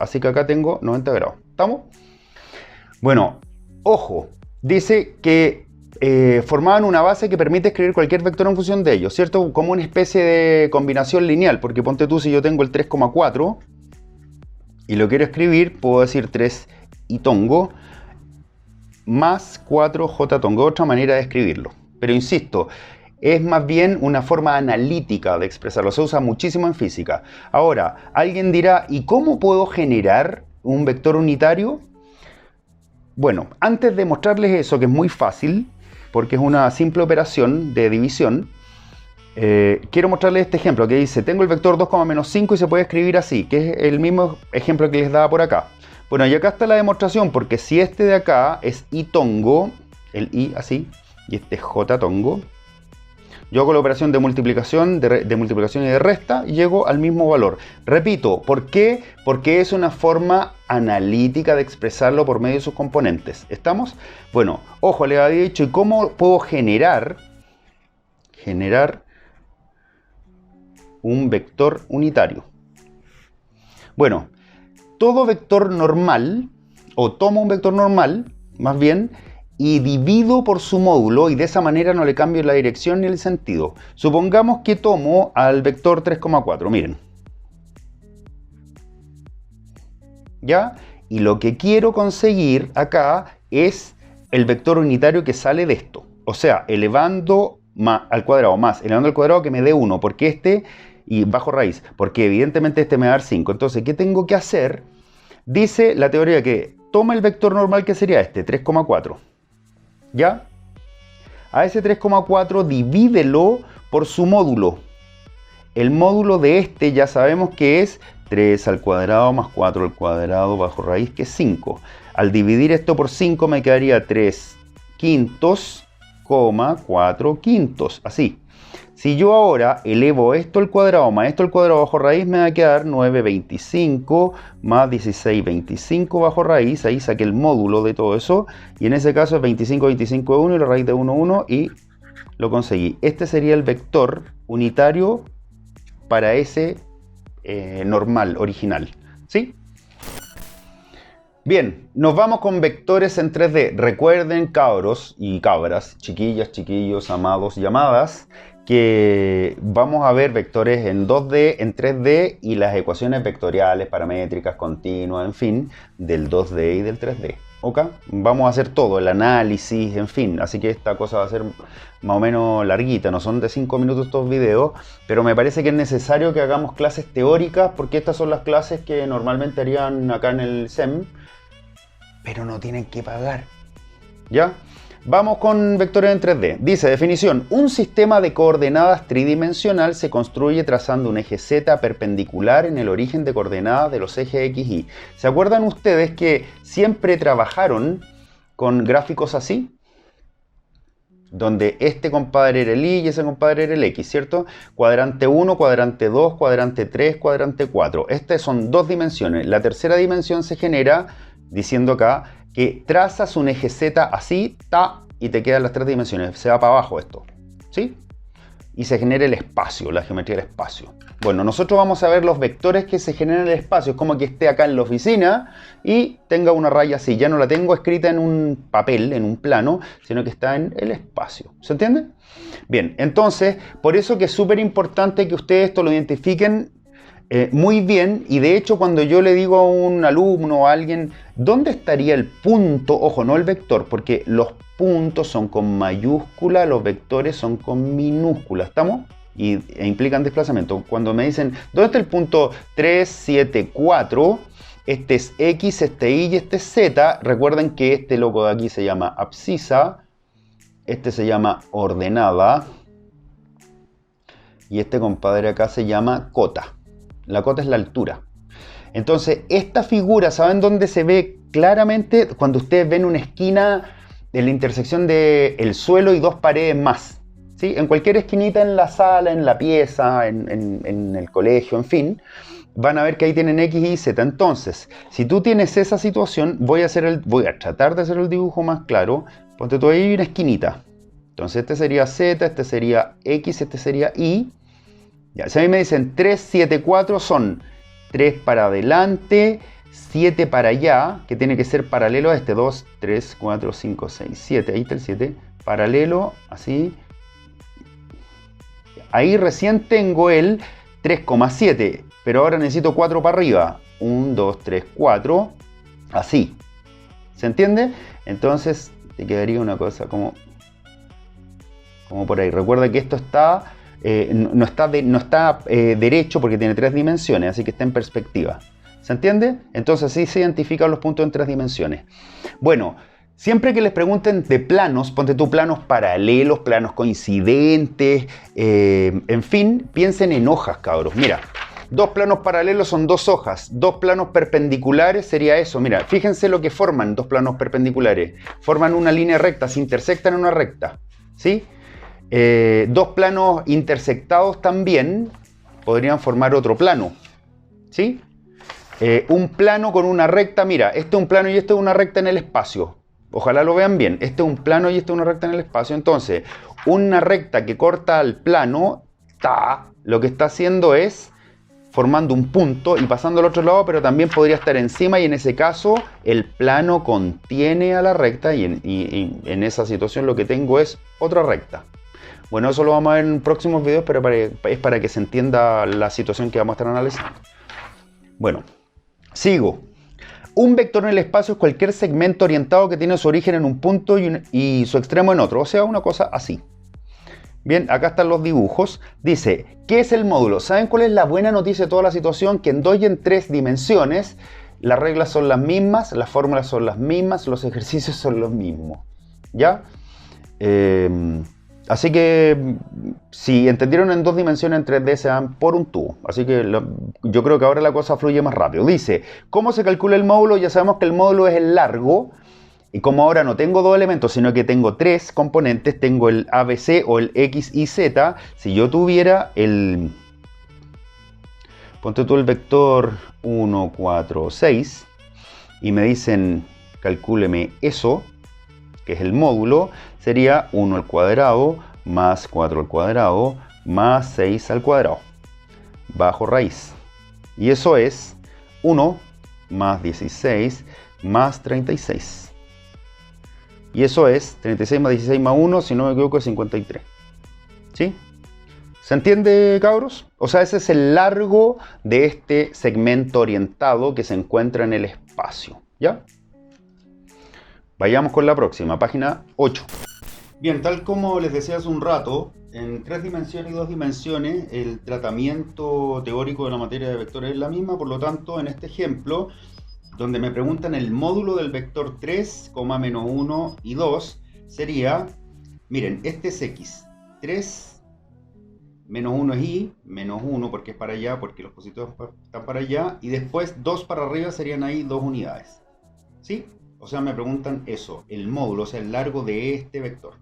Así que acá tengo 90 grados. ¿Estamos? Bueno, ojo. Dice que formaban una base que permite escribir cualquier vector en función de ellos, ¿cierto? Como una especie de combinación lineal, porque ponte tú, si yo tengo el 3,4 y lo quiero escribir, puedo decir 3 y tongo más 4j tongo, otra manera de escribirlo. Pero insisto, es más bien una forma analítica de expresarlo, se usa muchísimo en física. Ahora, alguien dirá, ¿y cómo puedo generar un vector unitario? Bueno, antes de mostrarles eso, que es muy fácil, porque es una simple operación de división, quiero mostrarles este ejemplo que dice, tengo el vector 2, menos 5 y se puede escribir así, que es el mismo ejemplo que les daba por acá. Bueno, y acá está la demostración, porque si este de acá es i tongo, el i así, y este es j tongo, yo hago la operación de multiplicación, de multiplicación y de resta y llego al mismo valor. Repito, ¿por qué? Porque es una forma analítica de expresarlo por medio de sus componentes. ¿Estamos? Bueno, ojo, le había dicho, ¿y cómo puedo generar generar un vector unitario. Bueno, todo vector normal, o tomo un vector normal, más bien, y divido por su módulo, y de esa manera no le cambio la dirección ni el sentido. Supongamos que tomo al vector 3,4, miren. ¿Ya? Y lo que quiero conseguir acá es el vector unitario que sale de esto. O sea, elevando al cuadrado más elevando al cuadrado que me dé 1, porque este, y bajo raíz, porque evidentemente este me va a dar 5. Entonces, ¿qué tengo que hacer? Dice la teoría que toma el vector normal que sería este, 3,4. ¿Ya? A ese 3,4 divídelo por su módulo. El módulo de este ya sabemos que es 3 al cuadrado más 4 al cuadrado bajo raíz, que es 5. Al dividir esto por 5 me quedaría 3 quintos, 4 quintos, así. Si yo ahora elevo esto al cuadrado más esto al cuadrado bajo raíz, me va a quedar 9,25 más 16,25 bajo raíz. Ahí saqué el módulo de todo eso. Y en ese caso es 25, 25 es 1 y la raíz de 1, 1 y lo conseguí. Este sería el vector unitario para ese normal, original. ¿Sí? Bien, nos vamos con vectores en 3D. Recuerden, cabros y cabras, chiquillas, chiquillos, amados y amadas, que vamos a ver vectores en 2D, en 3D y las ecuaciones vectoriales, paramétricas, continuas, en fin, del 2D y del 3D. ¿Ok? Vamos a hacer todo, el análisis, en fin. Así que esta cosa va a ser más o menos larguita, no son de 5 minutos estos videos, pero me parece que es necesario que hagamos clases teóricas, porque estas son las clases que normalmente harían acá en el SEM, pero no tienen que pagar. ¿Ya? Vamos con vectores en 3D. Dice, definición: un sistema de coordenadas tridimensional se construye trazando un eje Z perpendicular en el origen de coordenadas de los ejes X, Y. ¿Se acuerdan ustedes que siempre trabajaron con gráficos así? Donde este compadre era el Y y ese compadre era el X, ¿cierto? Cuadrante 1, cuadrante 2, cuadrante 3, cuadrante 4. Estas son dos dimensiones. La tercera dimensión se genera diciendo acá que trazas un eje Z así, y te quedan las tres dimensiones. Se va para abajo esto, ¿sí? Y se genera el espacio, la geometría del espacio. Bueno, nosotros vamos a ver los vectores que se generan en el espacio. Es como que esté acá en la oficina y tenga una raya así. Ya no la tengo escrita en un papel, en un plano, sino que está en el espacio. ¿Se entiende? Bien, entonces, por eso que es súper importante que ustedes esto lo identifiquen muy bien, y de hecho cuando yo le digo a un alumno o a alguien dónde estaría el punto, ojo, no el vector, porque los puntos son con mayúscula, los vectores son con minúscula, ¿estamos? E implican desplazamiento. Cuando me dicen ¿dónde está el punto 3, 7, 4? Este es X, este Y y este es Z. Recuerden que este loco de aquí se llama abscisa, este se llama ordenada y este compadre acá se llama cota. La cota es la altura. Entonces, esta figura, ¿saben dónde se ve claramente? Cuando ustedes ven una esquina de la intersección del suelo y dos paredes más. ¿Sí? En cualquier esquinita en la sala, en la pieza, en el colegio, en fin, van a ver que ahí tienen X, Y, Z. Entonces, si tú tienes esa situación, voy a tratar de hacer el dibujo más claro. Ponte tú ahí una esquinita. Entonces, este sería Z, este sería X, este sería Y. Ya, si a mí me dicen 3, 7, 4, son 3 para adelante, 7 para allá, que tiene que ser paralelo a este, 2, 3, 4, 5, 6, 7, ahí está el 7, paralelo, así. Ahí recién tengo el 3,7, pero ahora necesito 4 para arriba, 1, 2, 3, 4, así. ¿Se entiende? Entonces te quedaría una cosa como por ahí. Recuerda que esto está... no está derecho porque tiene 3 dimensiones, así que está en perspectiva. ¿Se entiende? Entonces así se identifican los puntos en 3 dimensiones. Bueno, siempre que les pregunten de planos, ponte tú planos paralelos, planos coincidentes, en fin, piensen en hojas, cabros. Mira, dos planos paralelos son dos hojas, dos planos perpendiculares sería eso. Mira, fíjense lo que forman dos planos perpendiculares. Forman una línea recta, se intersectan en una recta, ¿sí? Dos planos intersectados también podrían formar otro plano, ¿sí? Un plano con una recta, mira, este es un plano y este es una recta en el espacio. Ojalá lo vean bien. Este es un plano y este es una recta en el espacio. Entonces, una recta que corta al plano, lo que está haciendo es formando un punto y pasando al otro lado, pero también podría estar encima, y en ese caso el plano contiene a la recta, y en esa situación lo que tengo es otra recta. Bueno, eso lo vamos a ver en próximos videos, pero es para que se entienda la situación que vamos a estar analizando. Bueno, sigo. Un vector en el espacio es cualquier segmento orientado que tiene su origen en un punto y su extremo en otro, o sea, una cosa así. Bien, acá están los dibujos. Dice, ¿qué es el módulo? ¿Saben cuál es la buena noticia de toda la situación? Que en 2 y en 3 dimensiones las reglas son las mismas, las fórmulas son las mismas, los ejercicios son los mismos. ¿Ya? Así que si entendieron en 2 dimensiones, en 3D se dan por un tubo. Así que yo creo que ahora la cosa fluye más rápido. Dice, ¿cómo se calcula el módulo? Ya sabemos que el módulo es el largo. Y como ahora no tengo 2 elementos, sino que tengo 3 componentes, tengo el ABC o el X y Z. Si yo tuviera ponte tú el vector 1, 4, 6, y me dicen, calcúleme eso, que es el módulo, sería 1 al cuadrado más 4 al cuadrado más 6 al cuadrado, bajo raíz. Y eso es 1 más 16 más 36. Y eso es 36 más 16 más 1, si no me equivoco, es 53. ¿Sí? ¿Se entiende, cabros? O sea, ese es el largo de este segmento orientado que se encuentra en el espacio. ¿Ya? Vayamos con la próxima, página 8. Bien, tal como les decía hace un rato, en 3 dimensiones y 2 dimensiones, el tratamiento teórico de la materia de vectores es la misma. Por lo tanto, en este ejemplo, donde me preguntan el módulo del vector 3, menos 1 y 2, sería, miren, este es X, 3, menos 1 es Y, menos 1 porque es para allá, porque los positivos están para allá, y después 2 para arriba serían ahí 2 unidades. ¿Sí? O sea, me preguntan eso, el módulo, o sea, el largo de este vector.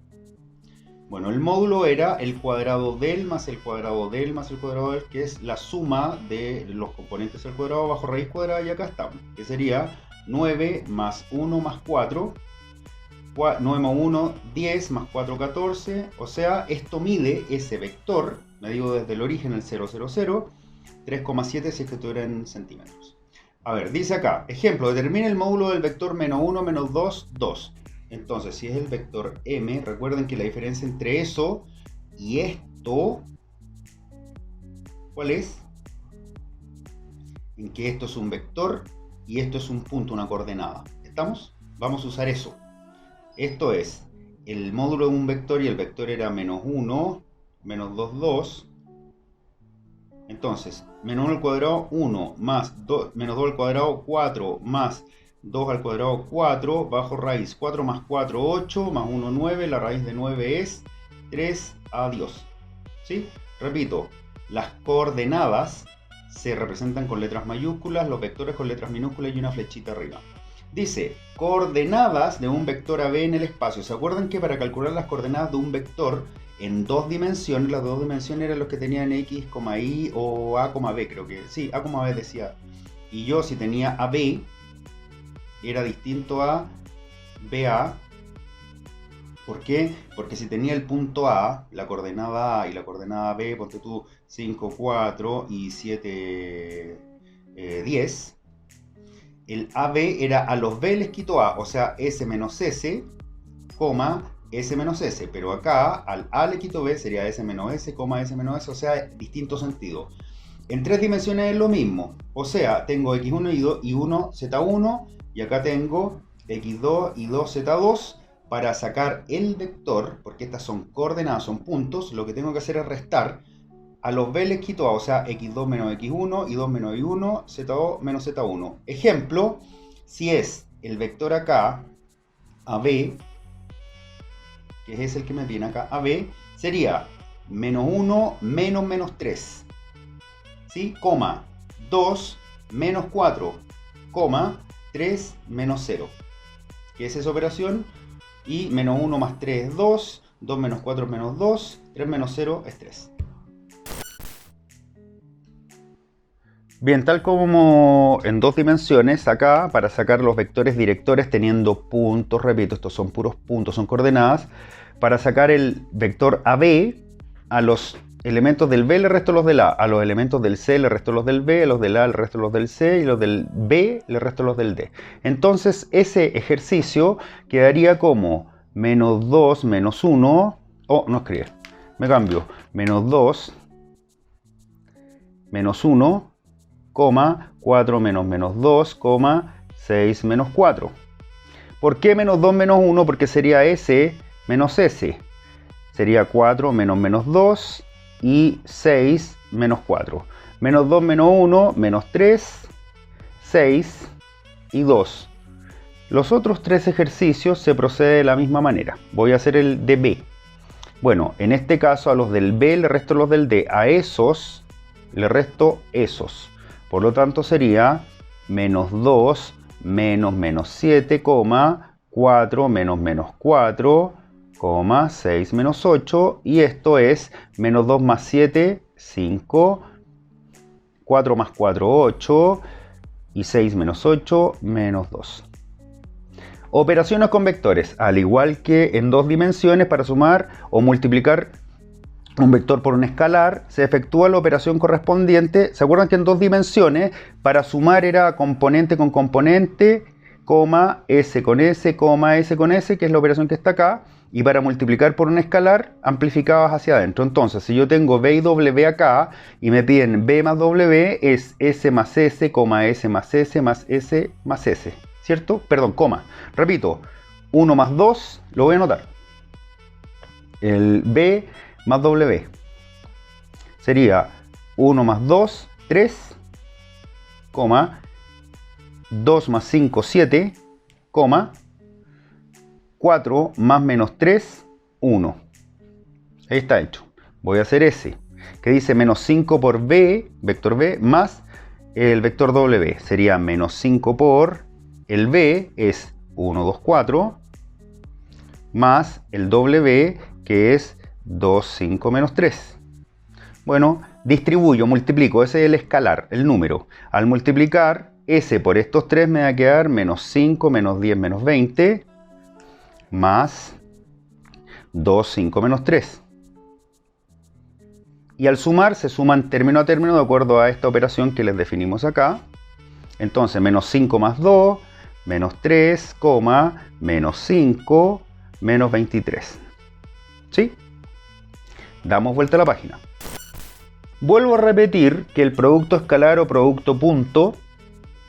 Bueno, el módulo era el cuadrado del más el cuadrado del más el cuadrado del, que es la suma de los componentes al cuadrado bajo raíz cuadrada, y acá estamos, que sería 9 más 1 más 4, 9 más 1, 10, más 4, 14, o sea, esto mide ese vector, me digo desde el origen el 0, 0, 0, 3,7 si es que estuviera en centímetros. A ver, dice acá, ejemplo, determina el módulo del vector menos 1, menos 2, 2. Entonces, si es el vector m, recuerden que la diferencia entre eso y esto, ¿cuál es? En que esto es un vector y esto es un punto, una coordenada. ¿Estamos? Vamos a usar eso. Esto es el módulo de un vector, y el vector era menos 1, menos 2, 2. Entonces, menos 1 al cuadrado, 1, más 2, menos 2 al cuadrado, 4, más 2 al cuadrado, 4, bajo raíz, 4 más 4, 8, más 1, 9, la raíz de 9 es 3, adiós. ¿Sí? Repito, las coordenadas se representan con letras mayúsculas, los vectores con letras minúsculas y una flechita arriba. Dice, coordenadas de un vector AB en el espacio. ¿Se acuerdan que para calcular las coordenadas de un vector en 2 dimensiones, las 2 dimensiones eran los que tenían X, Y o A, B, creo que, sí, A, B decía. Y yo si tenía AB, era distinto a BA. ¿Por qué? Porque si tenía el punto A, la coordenada A y la coordenada B, ponte tú 5, 4 y 7, 10, el AB era a los B les quito A, o sea, S menos S, S menos S, pero acá al A le quito B, sería S menos S, S menos S, o sea, distinto sentido. En 3 dimensiones es lo mismo, o sea, tengo X1 y 1 Z1, y acá tengo X2 y 2 Z2. Para sacar el vector, porque estas son coordenadas, son puntos, lo que tengo que hacer es restar. A los B les quito A, o sea, X2 menos X1, y 2 menos Y1, Z2 menos Z1. Ejemplo, si es el vector acá, AB, que es el que me viene acá, AB, sería menos 1 menos menos 3, ¿sí? 2 menos 4, 3 menos 0. ¿Qué es esa operación? Y menos 1 más 3 es 2, 2 menos 4 es menos 2, 3 menos 0 es 3. Bien, tal como en 2 dimensiones, acá para sacar los vectores directores teniendo puntos, repito, estos son puros puntos, son coordenadas, para sacar el vector AB, a los elementos del B le resto los del A, a los elementos del C le resto los del B, a los del A le resto los del C y los del B le resto los del D. Entonces ese ejercicio quedaría como menos 2 menos 1, no escribí, me cambio, menos 2 menos 1, 4 menos menos 2, 6 menos 4. ¿Por qué menos 2 menos 1? Porque sería S menos S. Sería 4 menos menos 2 y 6 menos 4. Menos 2 menos 1, menos 3, 6 y 2. Los otros tres ejercicios se procede de la misma manera. Voy a hacer el de B. Bueno, en este caso a los del B le resto los del D. A esos le resto esos. Por lo tanto sería menos 2 menos menos 7, 4 menos menos 4, 6 menos 8. Y esto es menos 2 más 7, 5, 4 más 4, 8. Y 6 menos 8, menos 2. Operaciones con vectores. Al igual que en dos dimensiones, para sumar o multiplicar un vector por un escalar, se efectúa la operación correspondiente. ¿Se acuerdan que en dos dimensiones, para sumar era componente con componente, S con S, S con S, que es la operación que está acá? Y para multiplicar por un escalar, amplificabas hacia adentro. Entonces, si yo tengo B y W acá, y me piden B más W, es S más S, S más S más S más S. ¿Cierto? Perdón, coma. Repito, 1 más 2, lo voy a anotar. El B más W sería 1 más 2, 3, 2 más 5, 7, 4 más menos 3, 1. Ahí está hecho. Voy a hacer ese, que dice menos 5 por B, vector B, más el vector W. Sería menos 5 por el B, es 1, 2, 4, más el W, que es 2, 5, menos 3. Bueno, distribuyo, multiplico, ese es el escalar, el número. Al multiplicar S por estos 3 me va a quedar menos 5, menos 10, menos 20, más 2, 5, menos 3. Y al sumar, se suman término a término de acuerdo a esta operación que les definimos acá. Entonces, menos 5 más 2, menos 3, menos 5, menos 23. ¿Sí? Damos vuelta a la página. Vuelvo a repetir que el producto escalar o producto punto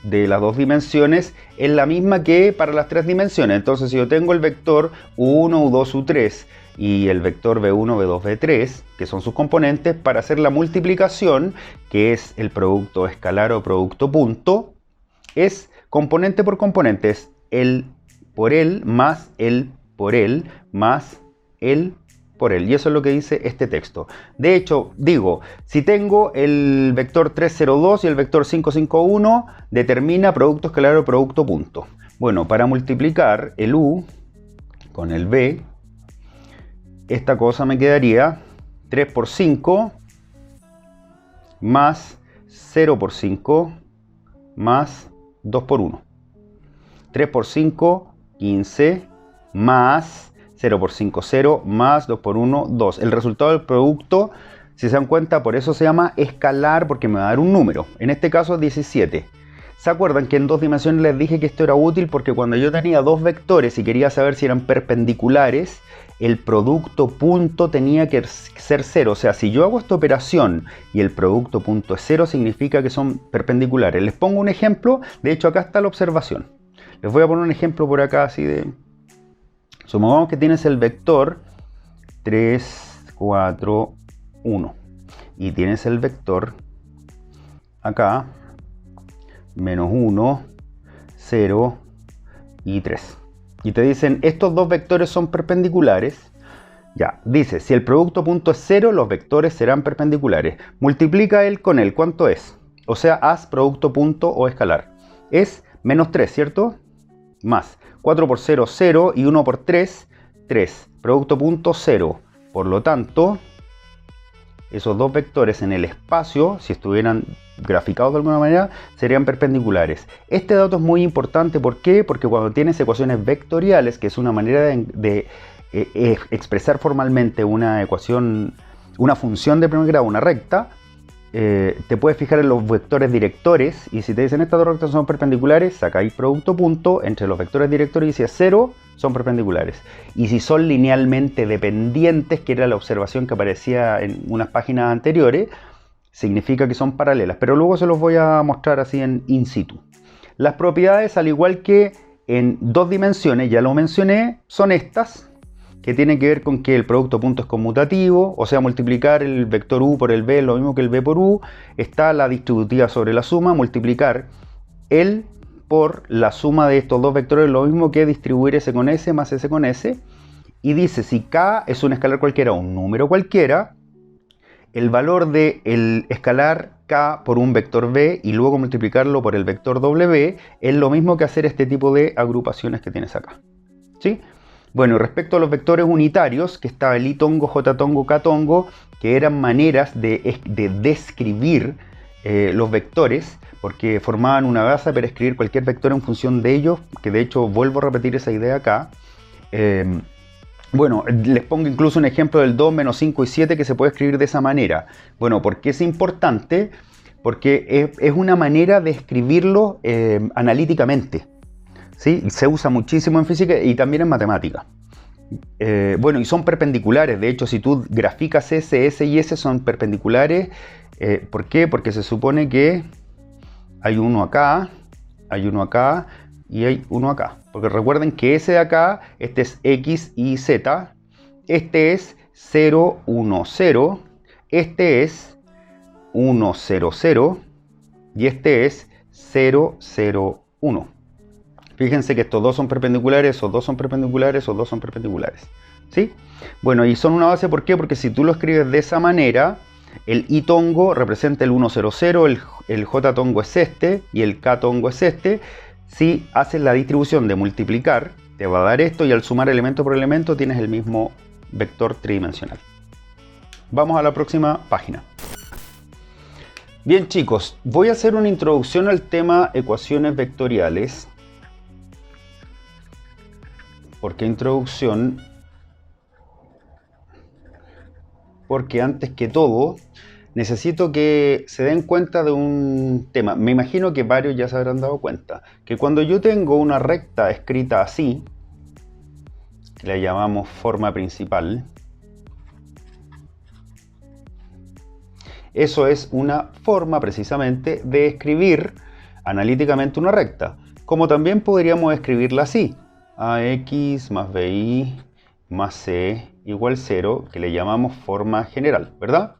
de las dos dimensiones es la misma que para las tres dimensiones. Entonces, si yo tengo el vector U1, U2, U3 y el vector B1, B2, B3, que son sus componentes, para hacer la multiplicación, que es el producto escalar o producto punto, es componente por componente, es el por él más el por él más el por él. Y eso es lo que dice este texto. De hecho, digo, si tengo el vector 302 y el vector 551, determina producto escalar o producto punto. Bueno, para multiplicar el U con el B, esta cosa me quedaría 3 por 5 más 0 por 5 más 2 por 1. 3 por 5, 15, más 0 por 5, 0, más 2 por 1, 2. El resultado del producto, si se dan cuenta, por eso se llama escalar, porque me va a dar un número. En este caso, 17. ¿Se acuerdan que en dos dimensiones les dije que esto era útil? Porque cuando yo tenía dos vectores y quería saber si eran perpendiculares, el producto punto tenía que ser 0. O sea, si yo hago esta operación y el producto punto es 0, significa que son perpendiculares. Les pongo un ejemplo. De hecho, acá está la observación. Les voy a poner un ejemplo por acá, así de... Supongamos que tienes el vector 3, 4, 1. Y tienes el vector acá, menos 1, 0 y 3. Y te dicen, estos dos vectores son perpendiculares. Ya, dice, si el producto punto es 0, los vectores serán perpendiculares. Multiplica él con él, ¿cuánto es? O sea, haz producto punto o escalar. Es menos 3, ¿cierto? Más 4 por 0, 0 y 1 por 3, 3. Producto punto 0. Por lo tanto, esos dos vectores en el espacio, si estuvieran graficados de alguna manera, serían perpendiculares. Este dato es muy importante, ¿por qué? Porque cuando tienes ecuaciones vectoriales, que es una manera de expresar formalmente una ecuación, una función de primer grado, una recta, te puedes fijar en los vectores directores y si te dicen estas dos rectas son perpendiculares, sacáis producto punto entre los vectores directores y si es 0, son perpendiculares. Y si son linealmente dependientes, que era la observación que aparecía en unas páginas anteriores, significa que son paralelas. Pero luego se los voy a mostrar así en in situ. Las propiedades, al igual que en dos dimensiones, ya lo mencioné, son estas, que tiene que ver con que el producto punto es conmutativo, o sea, multiplicar el vector u por el b es lo mismo que el b por u, está la distributiva sobre la suma, multiplicar el por la suma de estos dos vectores es lo mismo que distribuir s con s más s con s, y dice si k es un escalar cualquiera o un número cualquiera, el valor del escalar k por un vector b y luego multiplicarlo por el vector w es lo mismo que hacer este tipo de agrupaciones que tienes acá, ¿sí? Bueno, respecto a los vectores unitarios, que estaba el i-tongo, j-tongo, k-tongo, que eran maneras de describir los vectores, porque formaban una base para escribir cualquier vector en función de ellos, que de hecho vuelvo a repetir esa idea acá. Bueno, les pongo incluso un ejemplo del 2, menos 5 y 7 que se puede escribir de esa manera. Bueno, ¿por qué es importante? Porque es una manera de escribirlo analíticamente. ¿Sí? Se usa muchísimo en física y también en matemática. Bueno, y son perpendiculares. De hecho, si tú graficas S, S y S son perpendiculares. ¿Por qué? Porque se supone que hay uno acá y hay uno acá. Porque recuerden que ese de acá, este es X y Z. Este es 0, 1, 0. Este es 1, 0, 0. Y este es 0, 0, 1. Fíjense que estos dos son perpendiculares, esos dos son perpendiculares, esos dos son perpendiculares, ¿sí? Bueno, y son una base, ¿por qué? Porque si tú lo escribes de esa manera, el i-tongo representa el 1, 0, 0, el j-tongo es este y el k-tongo es este. Si haces la distribución de multiplicar, te va a dar esto y al sumar elemento por elemento tienes el mismo vector tridimensional. Vamos a la próxima página. Bien chicos, voy a hacer una introducción al tema ecuaciones vectoriales. ¿Por qué introducción? Porque antes que todo necesito que se den cuenta de un tema. Me imagino que varios ya se habrán dado cuenta. Que cuando yo tengo una recta escrita así, que la llamamos forma principal, eso es una forma precisamente de escribir analíticamente una recta. Como también podríamos escribirla así. AX más BI más C igual 0, que le llamamos forma general, ¿verdad?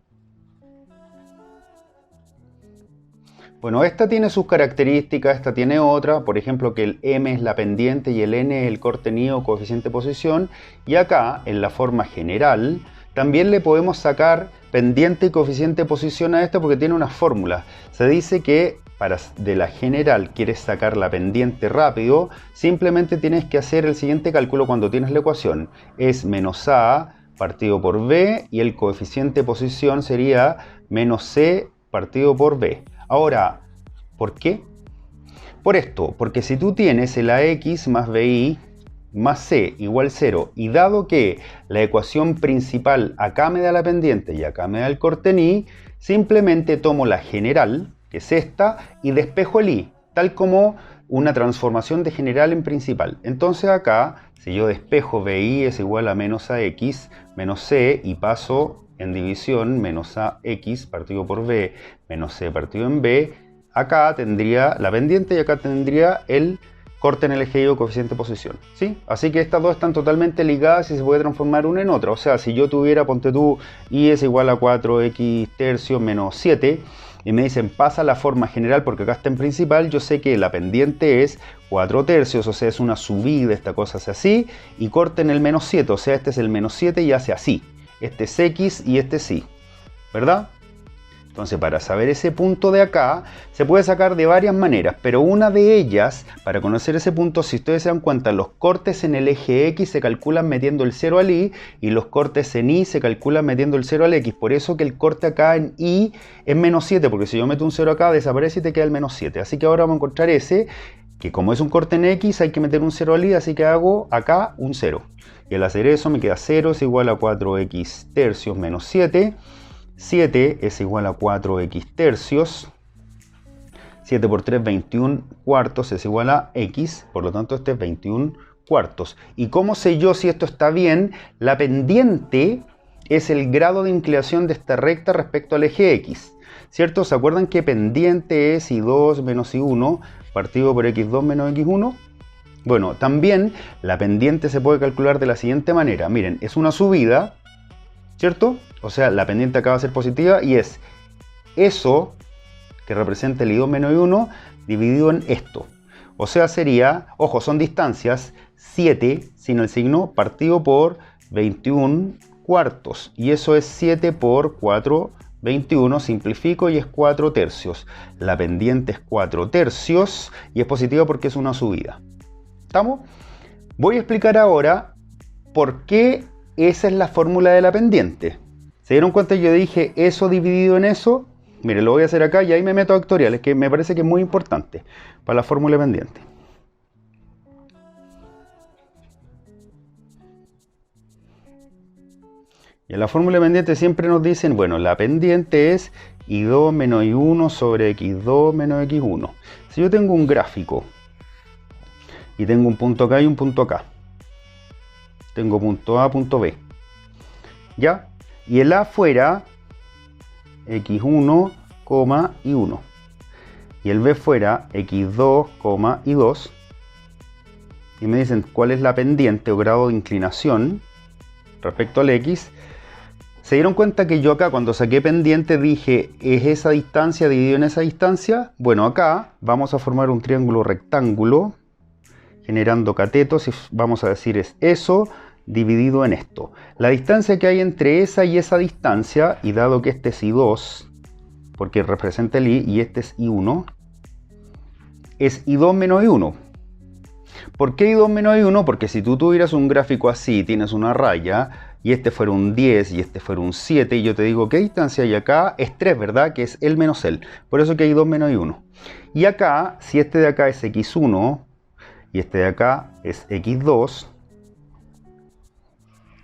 Bueno, esta tiene sus características, esta tiene otra, por ejemplo que el M es la pendiente y el N es el corte o coeficiente de posición, y acá, en la forma general, también le podemos sacar pendiente y coeficiente de posición a esto porque tiene una fórmula. Se dice que de la general quieres sacar la pendiente rápido, simplemente tienes que hacer el siguiente cálculo cuando tienes la ecuación. Es menos A partido por B y el coeficiente de posición sería menos C partido por B. Ahora, ¿por qué? Por esto, porque si tú tienes el AX más BI más C igual 0 y dado que la ecuación principal acá me da la pendiente y acá me da el corte ni, simplemente tomo la general, que es esta, y despejo el i, tal como una transformación de general en principal. Entonces acá, si yo despejo BI es igual a menos AX menos C y paso en división menos AX partido por B menos C partido en B, acá tendría la pendiente y acá tendría el corte en el eje y o coeficiente de posición, ¿sí? Así que estas dos están totalmente ligadas y se puede transformar una en otra. O sea, si yo tuviera, ponte tú, y es igual a 4x tercios menos 7, y me dicen pasa la forma general porque acá está en principal, yo sé que la pendiente es 4 tercios, o sea, es una subida, esta cosa hace así, y corte en el menos 7, o sea, este es el menos 7 y hace así. Este es X y este es Y, ¿verdad? Entonces, para saber ese punto de acá, se puede sacar de varias maneras, pero una de ellas, para conocer ese punto, si ustedes se dan cuenta, los cortes en el eje X se calculan metiendo el 0 al Y, y los cortes en Y se calculan metiendo el 0 al X. Por eso que el corte acá en Y es menos 7, porque si yo meto un 0 acá, desaparece y te queda el menos 7. Así que ahora vamos a encontrar ese. que como es un corte en X hay que meter un 0 al i, así que hago acá un 0. Y al hacer eso me queda 0 es igual a 4x tercios menos 7. 7 es igual a 4x tercios. 7 por 3, 21 cuartos es igual a x, por lo tanto este es 21 cuartos. ¿Y cómo sé yo si esto está bien? La pendiente es el grado de inclinación de esta recta respecto al eje x, ¿cierto? ¿Se acuerdan que pendiente es y2 menos y1 partido por x2 menos x1? Bueno, también la pendiente se puede calcular de la siguiente manera. Miren, es una subida, ¿cierto? O sea, la pendiente acá va a ser positiva y es eso que representa el i2 menos i1 dividido en esto. O sea, sería, ojo, son distancias, 7 sin el signo partido por 21 cuartos. Y eso es 7 por 4, 21, simplifico y es 4 tercios. La pendiente es 4 tercios y es positiva porque es una subida. ¿Estamos? Voy a explicar ahora por qué esa es la fórmula de la pendiente. ¿Se dieron cuenta que yo dije eso dividido en eso? Mire, lo voy a hacer acá y ahí me meto a vectoriales, que me parece que es muy importante para la fórmula de pendiente. Y en la fórmula de pendiente siempre nos dicen, bueno, la pendiente es y2 menos y1 sobre x2 menos x1. Si yo tengo un gráfico y tengo un punto acá y un punto acá, tengo punto A, punto B, ¿ya? Y el A fuera x1, y1. Y el B fuera x2, y2. Y me dicen cuál es la pendiente o grado de inclinación respecto al x. ¿Se dieron cuenta que yo acá cuando saqué pendiente dije es esa distancia dividido en esa distancia? Bueno, acá vamos a formar un triángulo rectángulo generando catetos y vamos a decir es eso dividido en esto. La distancia que hay entre esa y esa distancia, y dado que este es I2, porque representa el I, y este es I1, es I2 menos I1. ¿Por qué I2 menos I1? Porque si tú tuvieras un gráfico así, tienes una raya, y este fuera un 10 y este fuera un 7, y yo te digo, ¿qué distancia hay acá? Es 3, ¿verdad? Que es el menos el. Por eso que hay I2 menos I1. Y acá, si este de acá es X1, y este de acá es X2,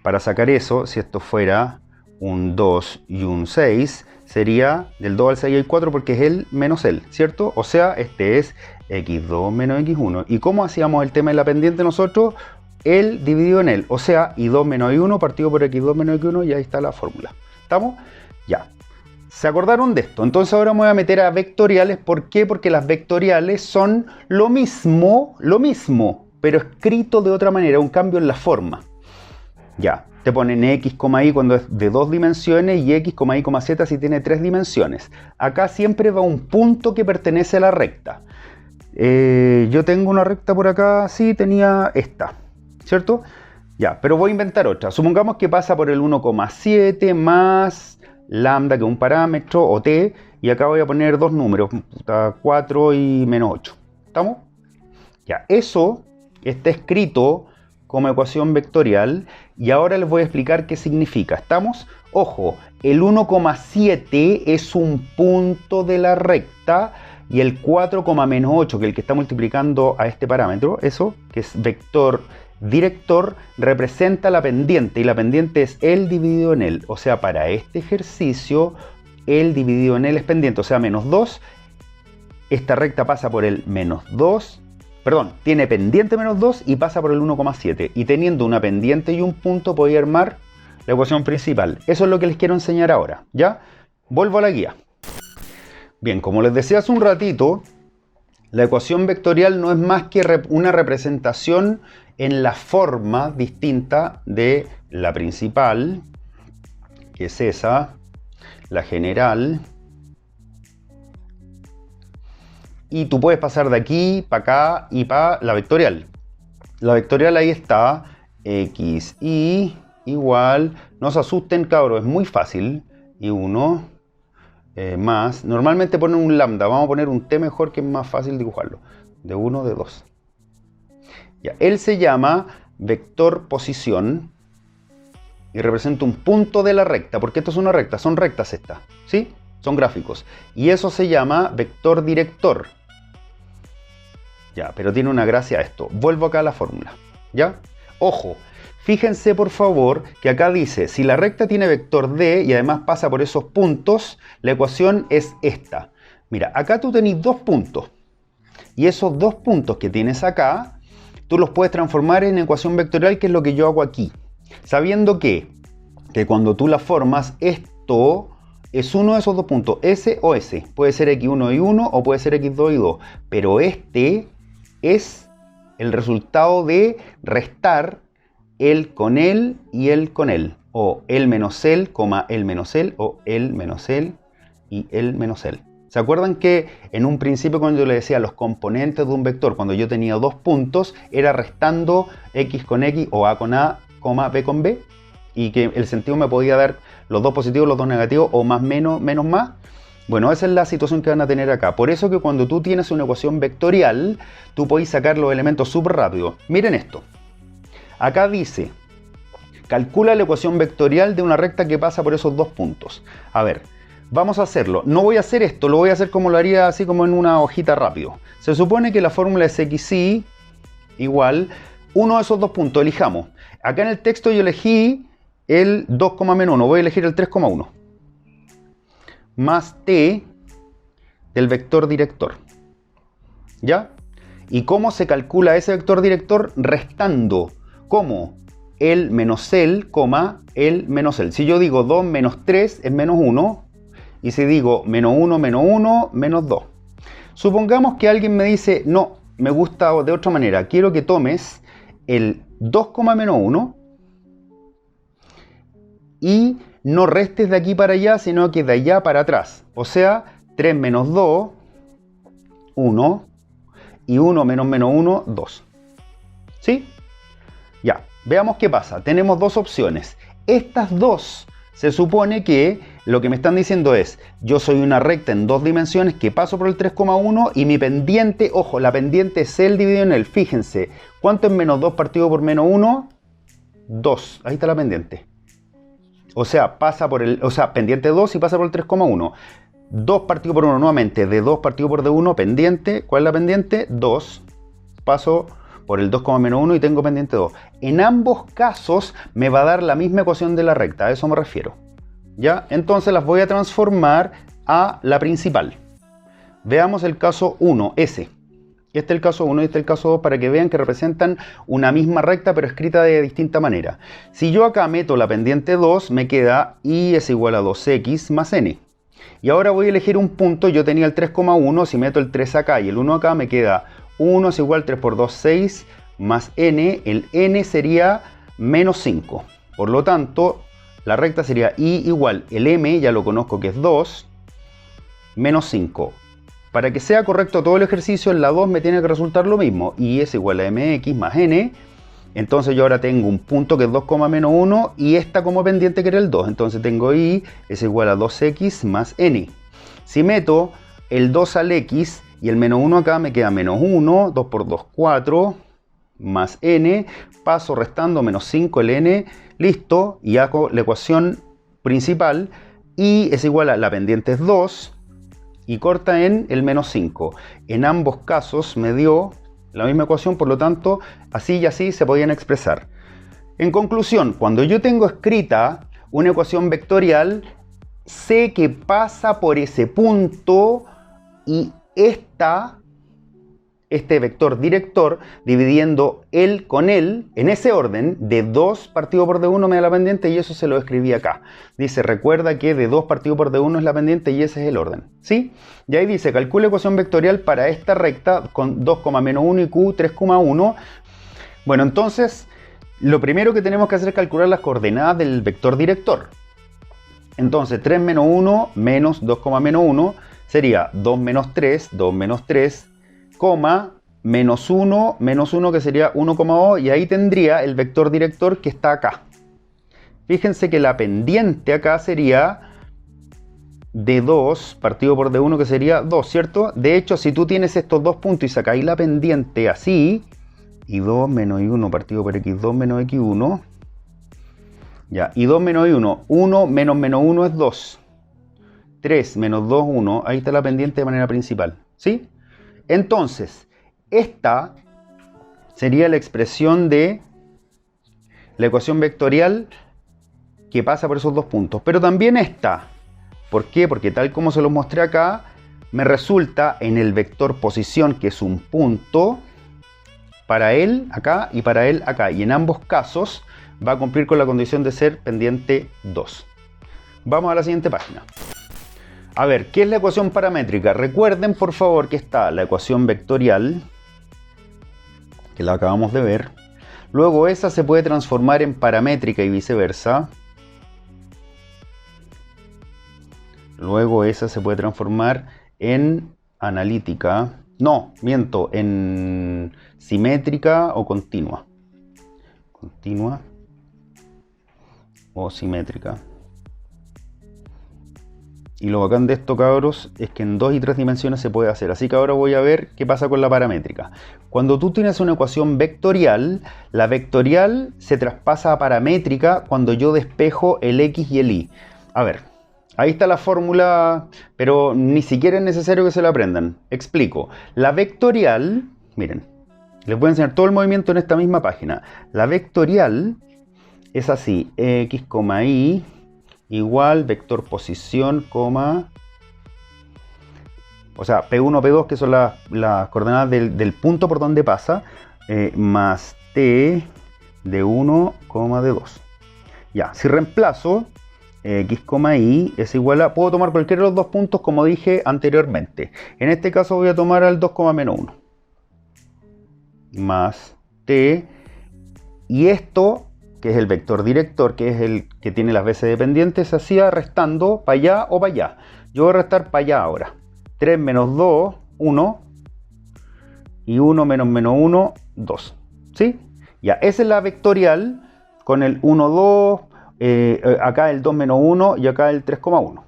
para sacar eso, si esto fuera un 2 y un 6, sería del 2 al 6 hay 4 porque es el menos el, ¿cierto? O sea, este es x2 menos x1. ¿Y cómo hacíamos el tema de la pendiente nosotros? El dividido en el, o sea, i2 menos i1 partido por x2 menos x1, y ahí está la fórmula. ¿Estamos? Ya. ¿Se acordaron de esto? Entonces ahora me voy a meter a vectoriales. ¿Por qué? Porque las vectoriales son lo mismo, pero escrito de otra manera, un cambio en la forma. Ya, te ponen x, y cuando es de 2 dimensiones y x, y, z si tiene 3 dimensiones. Acá siempre va un punto que pertenece a la recta. Yo tengo una recta por acá, sí, tenía esta, ¿cierto? Ya, pero voy a inventar otra. Supongamos que pasa por el 1,7 más lambda, que es un parámetro, o t, y acá voy a poner dos números, 4 y menos 8. ¿Estamos? Ya, eso está escrito como ecuación vectorial y ahora les voy a explicar qué significa. ¿Estamos? Ojo, el 1,7 es un punto de la recta y el 4, menos 8, que es el que está multiplicando a este parámetro, eso, que es vector director, representa la pendiente y la pendiente es el dividido en el. O sea, para este ejercicio, el dividido en el es pendiente, o sea, menos 2. Esta recta pasa por el menos 2. Perdón, tiene pendiente menos 2 y pasa por el 1,7. Y teniendo una pendiente y un punto, podía armar la ecuación principal. Eso es lo que les quiero enseñar ahora, ¿ya? Vuelvo a la guía. Bien, como les decía hace un ratito, la ecuación vectorial no es más que una representación en la forma distinta de la principal, que es esa, la general. Y tú puedes pasar de aquí para acá y para la vectorial. La vectorial ahí está, x, y igual, no se asusten cabros, es muy fácil, y 1 más, normalmente ponen un lambda, vamos a poner un t mejor que es más fácil dibujarlo, de 1, de 2. Ya, él se llama vector posición y representa un punto de la recta, porque esto es una recta, son rectas estas, ¿sí? Son gráficos. Y eso se llama vector director. Ya, pero tiene una gracia esto. Vuelvo acá a la fórmula. ¿Ya? Ojo, fíjense por favor que acá dice, si la recta tiene vector D y además pasa por esos puntos, la ecuación es esta. Mira, acá tú tenés dos puntos. Y esos dos puntos que tienes acá, tú los puedes transformar en ecuación vectorial, que es lo que yo hago aquí. Sabiendo que cuando tú la formas, esto es uno de esos dos puntos, S o S. Puede ser X1 y 1 o puede ser X2 y 2. Pero este es el resultado de restar el con él y el con él. O el menos él, el menos él, o el menos él y el menos él. ¿Se acuerdan que en un principio cuando yo le decía los componentes de un vector, cuando yo tenía dos puntos, era restando X con X o A con A, B con B? Y que el sentido me podía dar los dos positivos, los dos negativos, o más, menos, menos, más. Bueno, esa es la situación que van a tener acá. Por eso que cuando tú tienes una ecuación vectorial, tú podés sacar los elementos súper rápido. Miren esto. Acá dice, calcula la ecuación vectorial de una recta que pasa por esos dos puntos. A ver, vamos a hacerlo. No voy a hacer esto, lo voy a hacer como lo haría así como en una hojita rápido. Se supone que la fórmula es xy igual uno de esos dos puntos, elijamos. Acá en el texto yo elegí el 2,-1, voy a elegir el 3,1. Más t del vector director. ¿Ya? ¿Y cómo se calcula ese vector director? Restando. ¿Cómo? El menos el, el menos el. Si yo digo 2 menos 3 es menos 1. Y si digo menos 1 menos 1, menos 2. Supongamos que alguien me dice, no, me gusta de otra manera. Quiero que tomes el 2,-1 y no restes de aquí para allá, sino que de allá para atrás. O sea, 3 menos 2, 1. Y 1 menos menos 1, 2. ¿Sí? Ya, veamos qué pasa. Tenemos dos opciones. Estas dos, se supone que lo que me están diciendo es, yo soy una recta en dos dimensiones que paso por el 3,1 y mi pendiente, ojo, la pendiente es el dividido en el. Fíjense, ¿cuánto es menos 2 partido por menos 1? 2. Ahí está la pendiente. O sea, pendiente 2 y pasa por el 3,1. 2 partido por 1 nuevamente, de 2 partido por D1, pendiente. ¿Cuál es la pendiente? 2. Paso por el 2,-1 y tengo pendiente 2. En ambos casos me va a dar la misma ecuación de la recta, a eso me refiero. ¿Ya? Entonces las voy a transformar a la principal. Veamos el caso 1, S. Este es el caso 1 y este es el caso 2 para que vean que representan una misma recta pero escrita de distinta manera. Si yo acá meto la pendiente 2, me queda y es igual a 2x más n. Y ahora voy a elegir un punto, yo tenía el 3,1, si meto el 3 acá y el 1 acá, me queda 1 es igual a 3 por 2, 6, más n, el n sería menos 5. Por lo tanto, la recta sería y igual, el m ya lo conozco que es 2, menos 5. Para que sea correcto todo el ejercicio, en la 2 me tiene que resultar lo mismo, y es igual a mx más n. Entonces yo ahora tengo un punto que es 2,-1 y esta como pendiente que era el 2. Entonces tengo y es igual a 2x más n. Si meto el 2 al x y el menos 1 acá, me queda menos 1, 2 por 2, 4, más n. Paso restando menos 5 el n, listo, y hago la ecuación principal. Y es igual a la pendiente es 2 y corta en el menos 5. En ambos casos me dio la misma ecuación, por lo tanto, así y así se podían expresar. En conclusión, cuando yo tengo escrita una ecuación vectorial, sé que pasa por ese punto y este vector director, dividiendo él con él, en ese orden, de 2 partido por D1 me da la pendiente y eso se lo escribí acá. Dice, recuerda que de 2 partido por D1 es la pendiente y ese es el orden. ¿Sí? Y ahí dice, calcula ecuación vectorial para esta recta con 2,-1 y q 3,1. Bueno, entonces, lo primero que tenemos que hacer es calcular las coordenadas del vector director. Entonces, 3 menos 1 menos 2,-1 sería 2 menos 3, 2 menos 3, menos 1 que sería 1,2 y ahí tendría el vector director que está acá. Fíjense que la pendiente acá sería de 2 partido por D1 que sería 2, ¿cierto? De hecho, si tú tienes estos dos puntos y sacáis la pendiente así, y 2 menos y1 partido por x2 menos x1, ya, y 2 menos y1, 1 menos 1 es 2, 3 menos 2, 1, ahí está la pendiente de manera principal, ¿sí? Entonces, esta sería la expresión de la ecuación vectorial que pasa por esos dos puntos. Pero también esta. ¿Por qué? Porque tal como se los mostré acá, me resulta en el vector posición, que es un punto, para él acá y para él acá. Y en ambos casos va a cumplir con la condición de ser pendiente 2. Vamos a la siguiente página. A ver, ¿qué es la ecuación paramétrica? Recuerden, por favor, que está la ecuación vectorial, que la acabamos de ver. Luego esa se puede transformar en paramétrica y viceversa. Luego esa se puede transformar en analítica. No, miento, en simétrica o continua. Continua o simétrica. Y lo bacán de esto, cabros, es que en 2 y 3 dimensiones se puede hacer. Así que ahora voy a ver qué pasa con la paramétrica. Cuando tú tienes una ecuación vectorial, la vectorial se traspasa a paramétrica cuando yo despejo el x y el y. A ver, ahí está la fórmula, pero ni siquiera es necesario que se la aprendan. Explico. La vectorial, miren, les voy a enseñar todo el movimiento en esta misma página. La vectorial es así, x, y igual vector posición, o sea, P1, P2, que son las coordenadas del punto por donde pasa, más T de 1, de 2. Ya, si reemplazo x, y es igual a, puedo tomar cualquiera de los dos puntos como dije anteriormente. En este caso voy a tomar al 2, menos 1. Más T, y esto, que es el vector director, que es el que tiene las veces dependientes, se hacía restando para allá o para allá. Yo voy a restar para allá ahora. 3 menos 2, 1. Y 1 menos 1, 2. ¿Sí? Ya, esa es la vectorial con el 1, 2, acá el 2 menos 1 y acá el 3,1.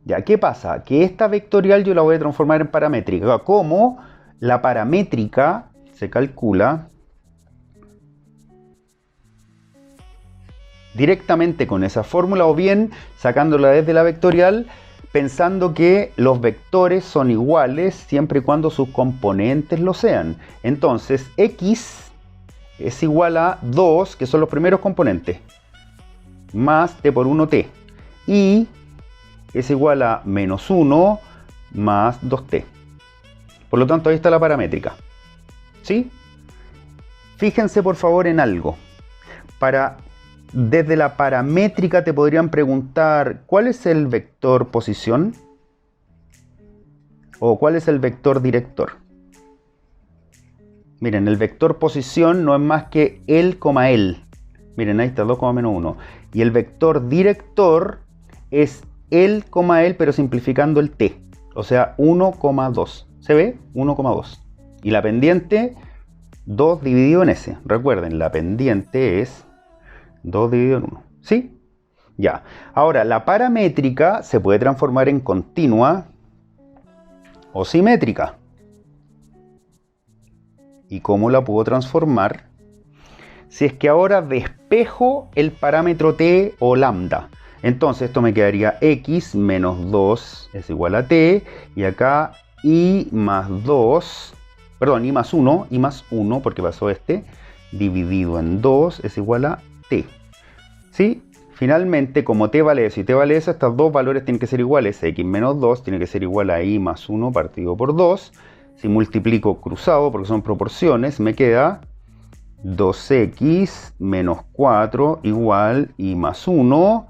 Ya, ¿qué pasa? Que esta vectorial yo la voy a transformar en paramétrica. Como la paramétrica se calcula directamente con esa fórmula o bien sacándola desde la vectorial, pensando que los vectores son iguales siempre y cuando sus componentes lo sean. Entonces x es igual a 2, que son los primeros componentes, más t por 1t, y es igual a menos 1 más 2t. Por lo tanto, ahí está la paramétrica. ¿Sí? Fíjense por favor en algo. Desde la paramétrica te podrían preguntar ¿cuál es el vector posición? ¿O cuál es el vector director? Miren, el vector posición no es más que el, el. Miren, ahí está 2, menos 1. Y el vector director es el, el, pero simplificando el t. O sea, 1,2. ¿Se ve? 1,2. Y la pendiente, 2 dividido en s. Recuerden, la pendiente es 2 dividido en 1. ¿Sí? Ya. Ahora, la paramétrica se puede transformar en continua o simétrica. ¿Y cómo la puedo transformar? Si es que ahora despejo el parámetro t o lambda. Entonces esto me quedaría x menos 2 es igual a t. Y acá y más 2, perdón, y más 1, porque pasó este, dividido en 2 es igual a t. ¿Sí? Finalmente, como t vale eso y t vale eso, estos dos valores tienen que ser iguales. X menos 2 tiene que ser igual a y más 1 partido por 2. Si multiplico cruzado, porque son proporciones, me queda 2x menos 4 igual y más 1.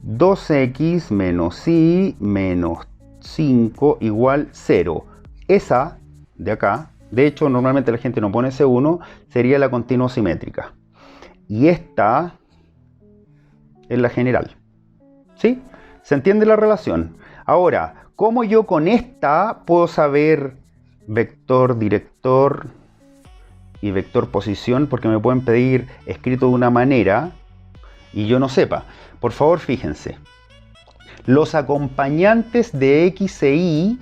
2x menos y menos 5 igual 0. Esa de acá, de hecho normalmente la gente no pone ese 1, sería la continua simétrica. Y esta es la general. ¿Sí? ¿Se entiende la relación? Ahora, ¿cómo yo con esta puedo saber vector director y vector posición? Porque me pueden pedir escrito de una manera y yo no sepa. Por favor, fíjense. Los acompañantes de x e y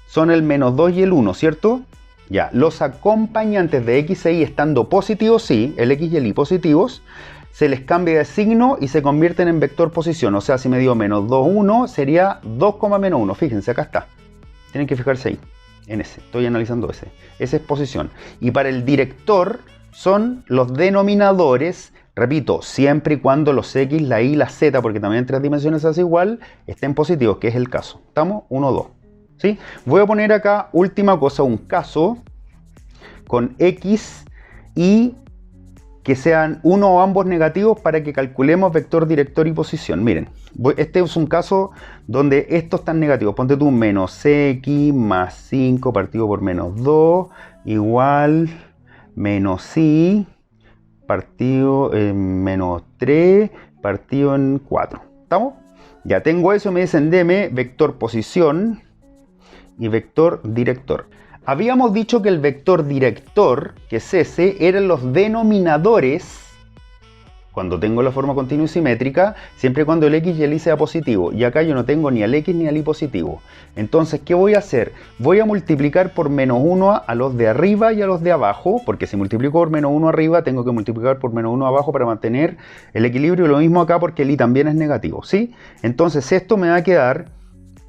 son el menos 2 y el 1, ¿cierto? Ya, los acompañantes de x e y estando positivos, sí, el x y el y positivos, se les cambia de signo y se convierten en vector posición. O sea, si me dio menos 2, 1, sería 2, menos 1. Fíjense, acá está. Tienen que fijarse ahí. En ese, estoy analizando ese. Esa es posición. Y para el director son los denominadores, repito, siempre y cuando los X, la Y y la Z, porque también en 3 dimensiones es igual, estén positivos, que es el caso. ¿Estamos? 1, 2. ¿Sí? Voy a poner acá, última cosa, un caso con X y que sean uno o ambos negativos para que calculemos vector director y posición. Miren, este es un caso donde estos están negativos. Ponte tú menos x más 5 partido por menos 2 igual menos y partido en menos 3 partido en 4. ¿Estamos? Ya tengo eso, me dicen deme vector posición y vector director. Habíamos dicho que el vector director, que es ese, eran los denominadores cuando tengo la forma continua y simétrica, siempre y cuando el X y el Y sea positivo. Y acá yo no tengo ni al X ni al Y positivo. Entonces, ¿qué voy a hacer? Voy a multiplicar por menos 1 a los de arriba y a los de abajo, porque si multiplico por menos 1 arriba, tengo que multiplicar por menos 1 abajo para mantener el equilibrio. Y lo mismo acá porque el Y también es negativo, ¿sí? Entonces, esto me va a quedar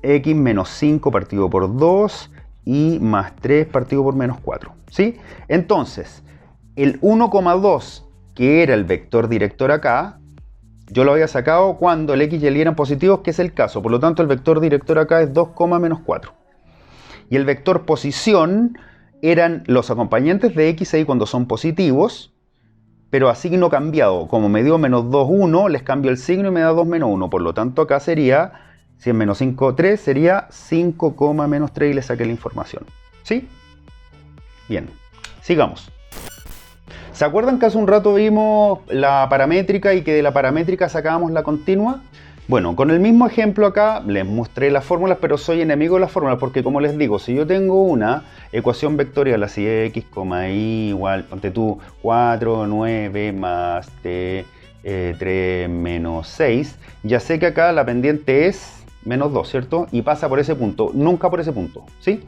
X menos 5 partido por 2 y más 3 partido por menos 4, ¿sí? Entonces, el 1,2 que era el vector director acá, yo lo había sacado cuando el X y el Y eran positivos, que es el caso. Por lo tanto, el vector director acá es 2, menos 4. Y el vector posición eran los acompañantes de X ahí cuando son positivos, pero a signo cambiado. Como me dio menos 2, 1, les cambio el signo y me da 2, menos 1. Por lo tanto, acá sería, si es menos 5, 3, sería 5, menos 3 y le saqué la información. ¿Sí? Bien, sigamos. ¿Se acuerdan que hace un rato vimos la paramétrica y que de la paramétrica sacábamos la continua? Bueno, con el mismo ejemplo acá les mostré las fórmulas, pero soy enemigo de las fórmulas porque, como les digo, si yo tengo una ecuación vectorial así, x, y igual, ponte tú, 4, 9 más t, 3 menos 6, ya sé que acá la pendiente es menos 2, ¿cierto? Y pasa por ese punto, nunca por ese punto, ¿sí?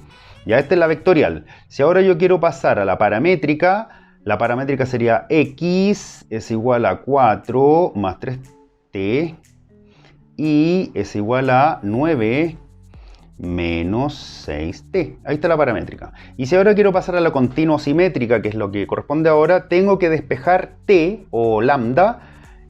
Ya esta es la vectorial. Si ahora yo quiero pasar a la paramétrica sería x es igual a 4 más 3t y es igual a 9 menos 6t. Ahí está la paramétrica. Y si ahora quiero pasar a la continua simétrica, que es lo que corresponde ahora, tengo que despejar t o lambda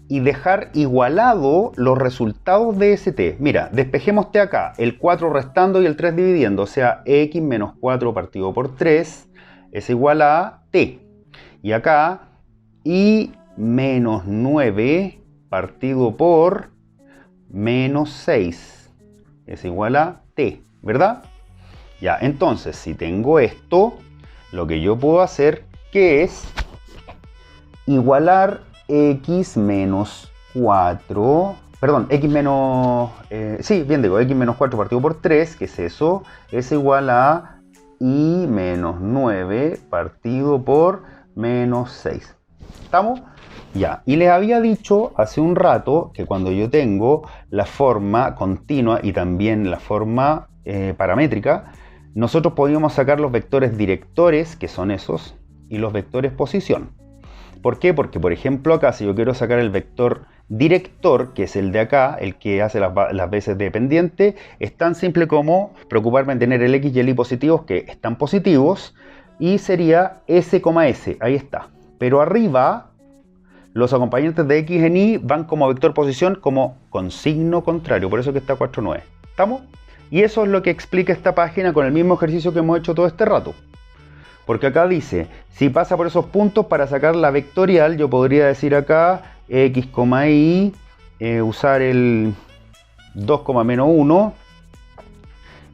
y dejar igualado los resultados de ese t. Mira, despejemos t acá, el 4 restando y el 3 dividiendo, o sea, x menos 4 partido por 3 es igual a t. Y acá, y menos 9 partido por menos 6 es igual a t, ¿verdad? Ya, entonces, si tengo esto, lo que yo puedo hacer, que es igualar x menos 4, perdón, x menos, sí, bien digo, x menos 4 partido por 3, que es eso, es igual a y menos 9 partido por menos 6. ¿Estamos? Ya. Y les había dicho hace un rato que cuando yo tengo la forma continua y también la forma paramétrica, nosotros podíamos sacar los vectores directores, que son esos, y los vectores posición. ¿Por qué? Porque, por ejemplo, acá si yo quiero sacar el vector director, que es el de acá, el que hace las veces de pendiente, es tan simple como preocuparme en tener el X y el Y positivos, que están positivos, y sería S, S, ahí está. Pero arriba, los acompañantes de X en Y van como vector posición, como con signo contrario, por eso que está 4, 9. ¿Estamos? Y eso es lo que explica esta página con el mismo ejercicio que hemos hecho todo este rato. Porque acá dice, si pasa por esos puntos para sacar la vectorial, yo podría decir acá X, Y, usar el 2, menos 1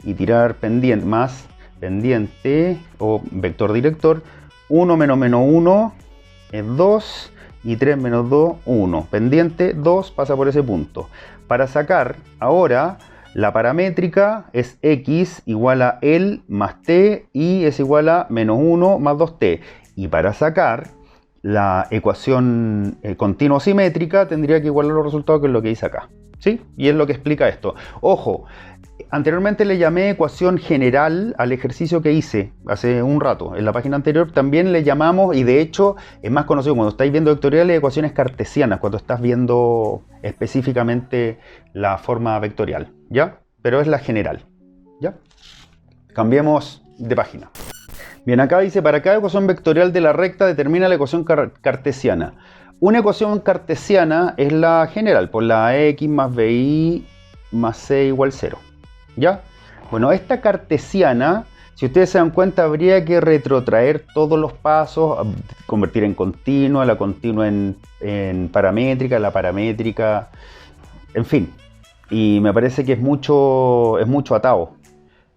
y tirar pendiente más pendiente o vector director. 1 menos 1 es 2 y 3 menos 2, 1. Pendiente 2 pasa por ese punto. Para sacar ahora la paramétrica es x igual a L más t y es igual a menos 1 más 2t. Y para sacar la ecuación continua simétrica tendría que igualar los resultados, que es lo que hice acá, ¿sí? Y es lo que explica esto. Ojo, anteriormente le llamé ecuación general al ejercicio que hice hace un rato. En la página anterior también le llamamos, y de hecho es más conocido cuando estáis viendo vectoriales, ecuaciones cartesianas, cuando estás viendo específicamente la forma vectorial, ¿ya? Pero es la general, ¿ya? Cambiemos de página. Bien, acá dice, para cada ecuación vectorial de la recta determina la ecuación cartesiana. Una ecuación cartesiana es la general, por la x más bi más c igual 0. ¿Ya? Bueno, esta cartesiana, si ustedes se dan cuenta, habría que retrotraer todos los pasos, convertir en continua, la continua en paramétrica, la paramétrica, en fin. Y me parece que es mucho atado.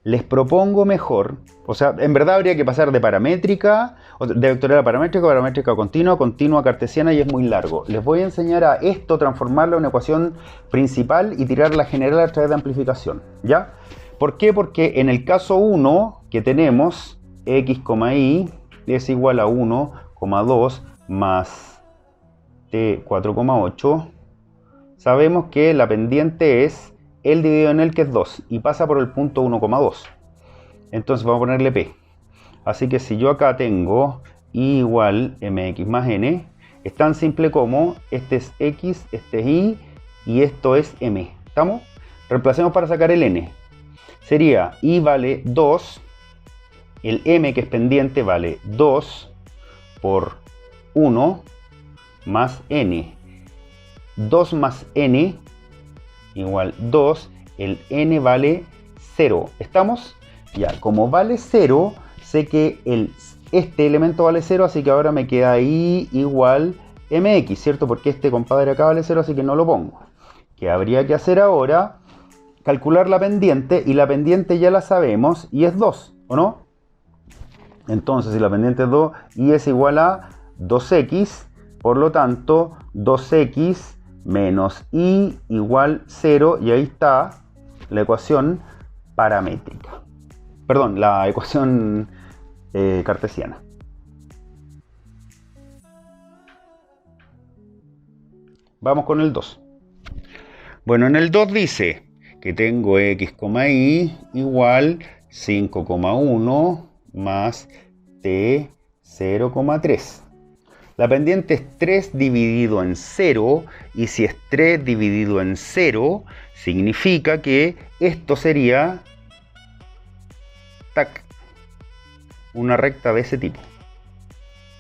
Les propongo mejor, o sea, en verdad habría que pasar de paramétrica, de vectorial a paramétrica, paramétrica a continua, continua a cartesiana, y es muy largo. Les voy a enseñar a esto, transformarlo en una ecuación principal y tirar la general a través de amplificación, ¿ya? ¿Por qué? Porque en el caso 1 que tenemos x, y es igual a 1,2 más t 4,8, sabemos que la pendiente es el dividido en el, que es 2, y pasa por el punto 1,2. Entonces vamos a ponerle p. Así que si yo acá tengo i igual mx más n, es tan simple como este es x, este es y esto es m. ¿Estamos? Reemplacemos para sacar el n. Sería i vale 2, el m que es pendiente vale 2 por 1 más n. 2 más n igual 2, el n vale 0. ¿Estamos? Ya, como vale 0, sé que este elemento vale 0, así que ahora me queda i igual mx, ¿cierto? Porque este compadre acá vale 0, así que no lo pongo. ¿Qué habría que hacer ahora? Calcular la pendiente, y la pendiente ya la sabemos, y es 2, ¿o no? Entonces, si la pendiente es 2, y es igual a 2x, por lo tanto, 2x menos i igual 0, y ahí está la ecuación paramétrica. Perdón, la ecuación cartesiana. Vamos con el 2. Bueno, en el 2 dice que tengo x, y igual 5,1 más t 0,3. La pendiente es 3 dividido en 0, y si es 3 dividido en 0, significa que esto sería tac, una recta de ese tipo,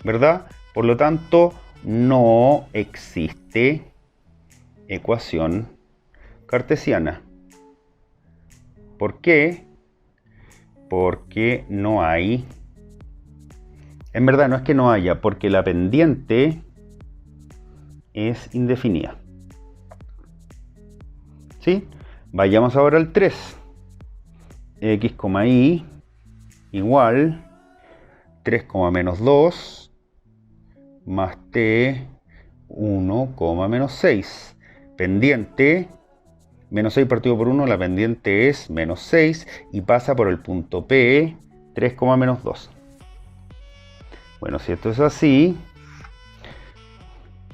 ¿verdad? Por lo tanto, no existe ecuación cartesiana. ¿Por qué? Porque no hay. En verdad no es que no haya, porque la pendiente es indefinida. ¿Sí? Vayamos ahora al 3. X, y igual 3, menos 2 más t 1, menos 6. Pendiente, menos 6 partido por 1, la pendiente es menos 6 y pasa por el punto P, 3, menos 2. Bueno, si esto es así,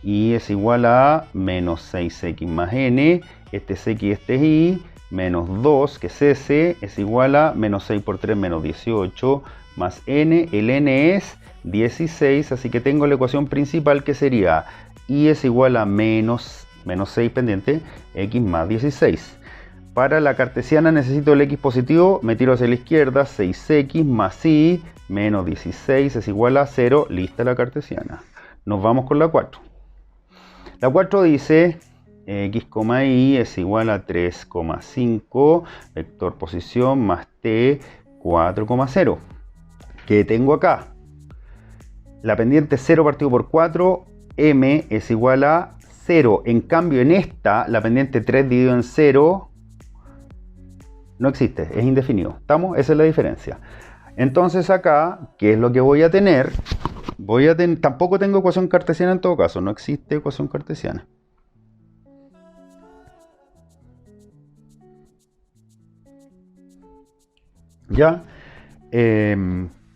y es igual a menos 6x más n, este es x, este es y, menos 2, que es s, es igual a menos 6 por 3, menos 18, más n, el n es 16, así que tengo la ecuación principal, que sería y es igual a menos 6 pendiente, x más 16. Para la cartesiana necesito el x positivo, me tiro hacia la izquierda, 6x más y menos 16 es igual a 0, lista la cartesiana. Nos vamos con la 4. La 4 dice x, y es igual a 3,5 vector posición más t 4,0. ¿Qué tengo acá? La pendiente es 0 partido por 4, m es igual a 0. En cambio, en esta, la pendiente 3 dividido en 0 no existe, es indefinido. ¿Estamos? Esa es la diferencia. Entonces acá, ¿qué es lo que voy a tener? Tampoco tengo ecuación cartesiana en todo caso, no existe ecuación cartesiana. ¿Ya?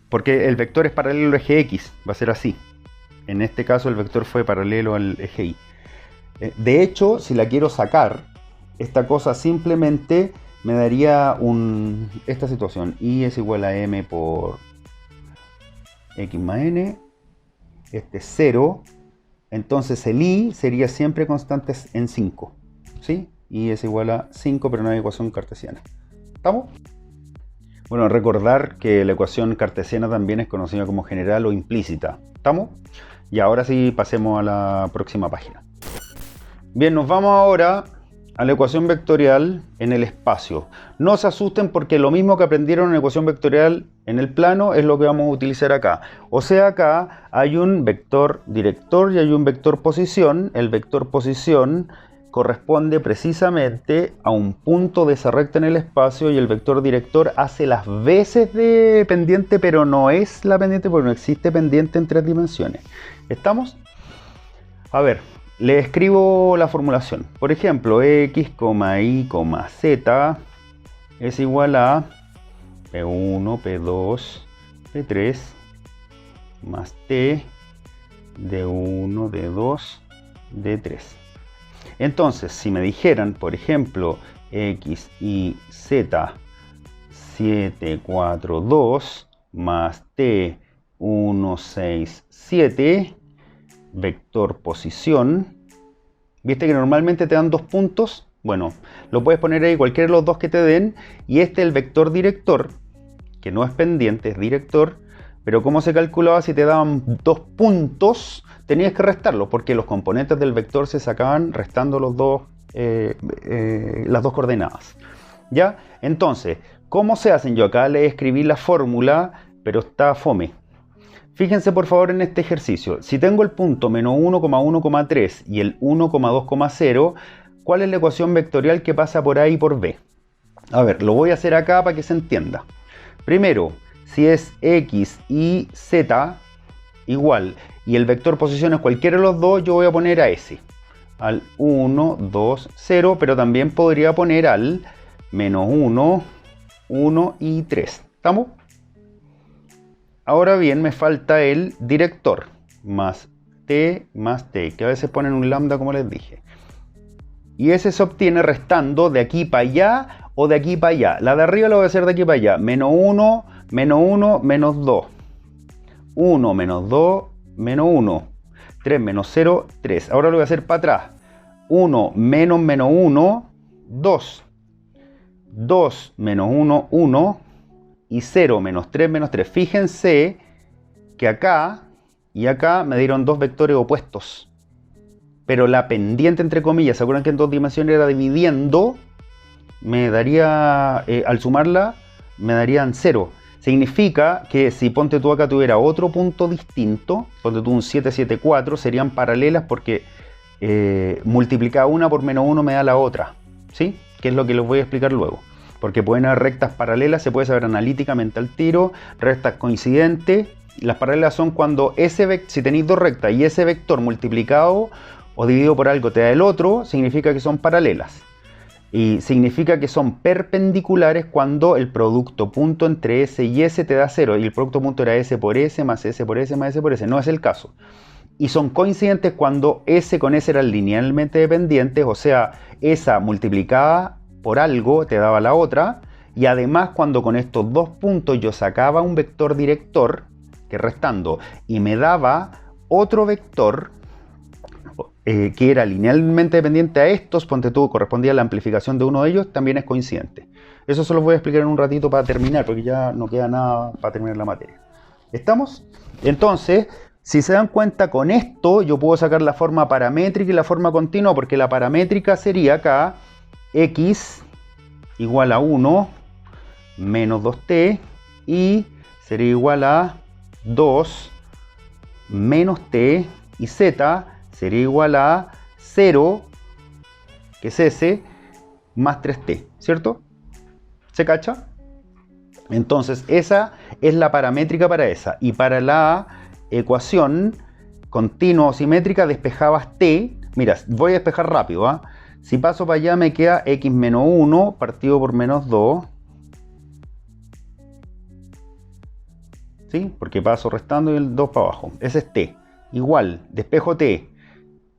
Porque el vector es paralelo al eje X, va a ser así. En este caso el vector fue paralelo al eje Y. De hecho, si la quiero sacar, esta cosa simplemente me daría esta situación. Y es igual a m por x más n. Este es 0. Entonces el y sería siempre constante en 5. ¿Sí? Y es igual a 5, pero no hay ecuación cartesiana. ¿Estamos? Bueno, recordar que la ecuación cartesiana también es conocida como general o implícita. ¿Estamos? Y ahora sí, pasemos a la próxima página. Bien, nos vamos ahora a la ecuación vectorial en el espacio. No se asusten porque lo mismo que aprendieron en la ecuación vectorial en el plano es lo que vamos a utilizar acá. O sea, acá hay un vector director y hay un vector posición. El vector posición corresponde precisamente a un punto de esa recta en el espacio y el vector director hace las veces de pendiente, pero no es la pendiente porque no existe pendiente en 3 dimensiones. ¿Estamos? A ver. Le escribo la formulación. Por ejemplo, x, y, z es igual a P1, P2, P3 más t D1, D2, D3. Entonces, si me dijeran, por ejemplo, x, y, z 7, 4, 2 más t 1, 6, 7, vector posición, viste que normalmente te dan 2 puntos, bueno, lo puedes poner ahí cualquiera de los 2 que te den, y este es el vector director, que no es pendiente, es director, pero ¿cómo se calculaba? Si te daban 2 puntos, tenías que restarlo, porque los componentes del vector se sacaban restando las dos coordenadas, ¿ya? Entonces, ¿cómo se hacen? Yo acá le escribí la fórmula, pero está fome. Fíjense por favor en este ejercicio. Si tengo el punto menos 1,1,3 y el 1,2,0, ¿cuál es la ecuación vectorial que pasa por A y por B? A ver, lo voy a hacer acá para que se entienda. Primero, si es x, y, z igual, y el vector posición es cualquiera de los dos, yo voy a poner a ese. Al 1, 2, 0, pero también podría poner al menos 1, 1 y 3. ¿Estamos? Ahora bien, me falta el director, más t, que a veces ponen un lambda como les dije. Y ese se obtiene restando de aquí para allá o de aquí para allá. La de arriba la voy a hacer de aquí para allá. Menos 1, menos 1, menos 2. 1, menos 2, menos 1. 3, menos 0, 3. Ahora lo voy a hacer para atrás. 1, menos 1, 2. 2, menos 1, 1. Y 0, menos 3, menos 3. Fíjense que acá y acá me dieron 2 vectores opuestos. Pero la pendiente, entre comillas, ¿se acuerdan que en 2 dimensiones era dividiendo? Me daría, al sumarla, me darían 0. Significa que si ponte tú acá tuviera otro punto distinto, ponte tú un 7, 7, 4, serían paralelas porque multiplicada una por menos 1 me da la otra. ¿Sí? Que es lo que les voy a explicar luego. Porque pueden haber rectas paralelas, se puede saber analíticamente al tiro, rectas coincidentes. Las paralelas son cuando si tenéis 2 rectas y ese vector multiplicado o dividido por algo te da el otro, significa que son paralelas. Y significa que son perpendiculares cuando el producto punto entre S y S te da 0. Y el producto punto era S por S más S por S más S por S. No es el caso. Y son coincidentes cuando S con S eran linealmente dependientes, o sea, esa multiplicada por algo te daba la otra, y además cuando con estos 2 puntos yo sacaba un vector director, que restando, y me daba otro vector que era linealmente dependiente a estos, ponte tú, correspondía a la amplificación de uno de ellos, también es coincidente. Eso se los voy a explicar en un ratito para terminar, porque ya no queda nada para terminar la materia. ¿Estamos? Entonces, si se dan cuenta con esto, yo puedo sacar la forma paramétrica y la forma continua, porque la paramétrica sería acá x igual a 1 menos 2t y sería igual a 2 menos t y z sería igual a 0, que es ese, más 3t, ¿cierto? ¿Se cacha? Entonces esa es la paramétrica para esa, y para la ecuación continua o simétrica despejabas t. Mira, voy a despejar rápido, ¿ah? Si paso para allá me queda x menos 1 partido por menos 2. ¿Sí? Porque paso restando y el 2 para abajo. Ese es t. Igual, despejo t.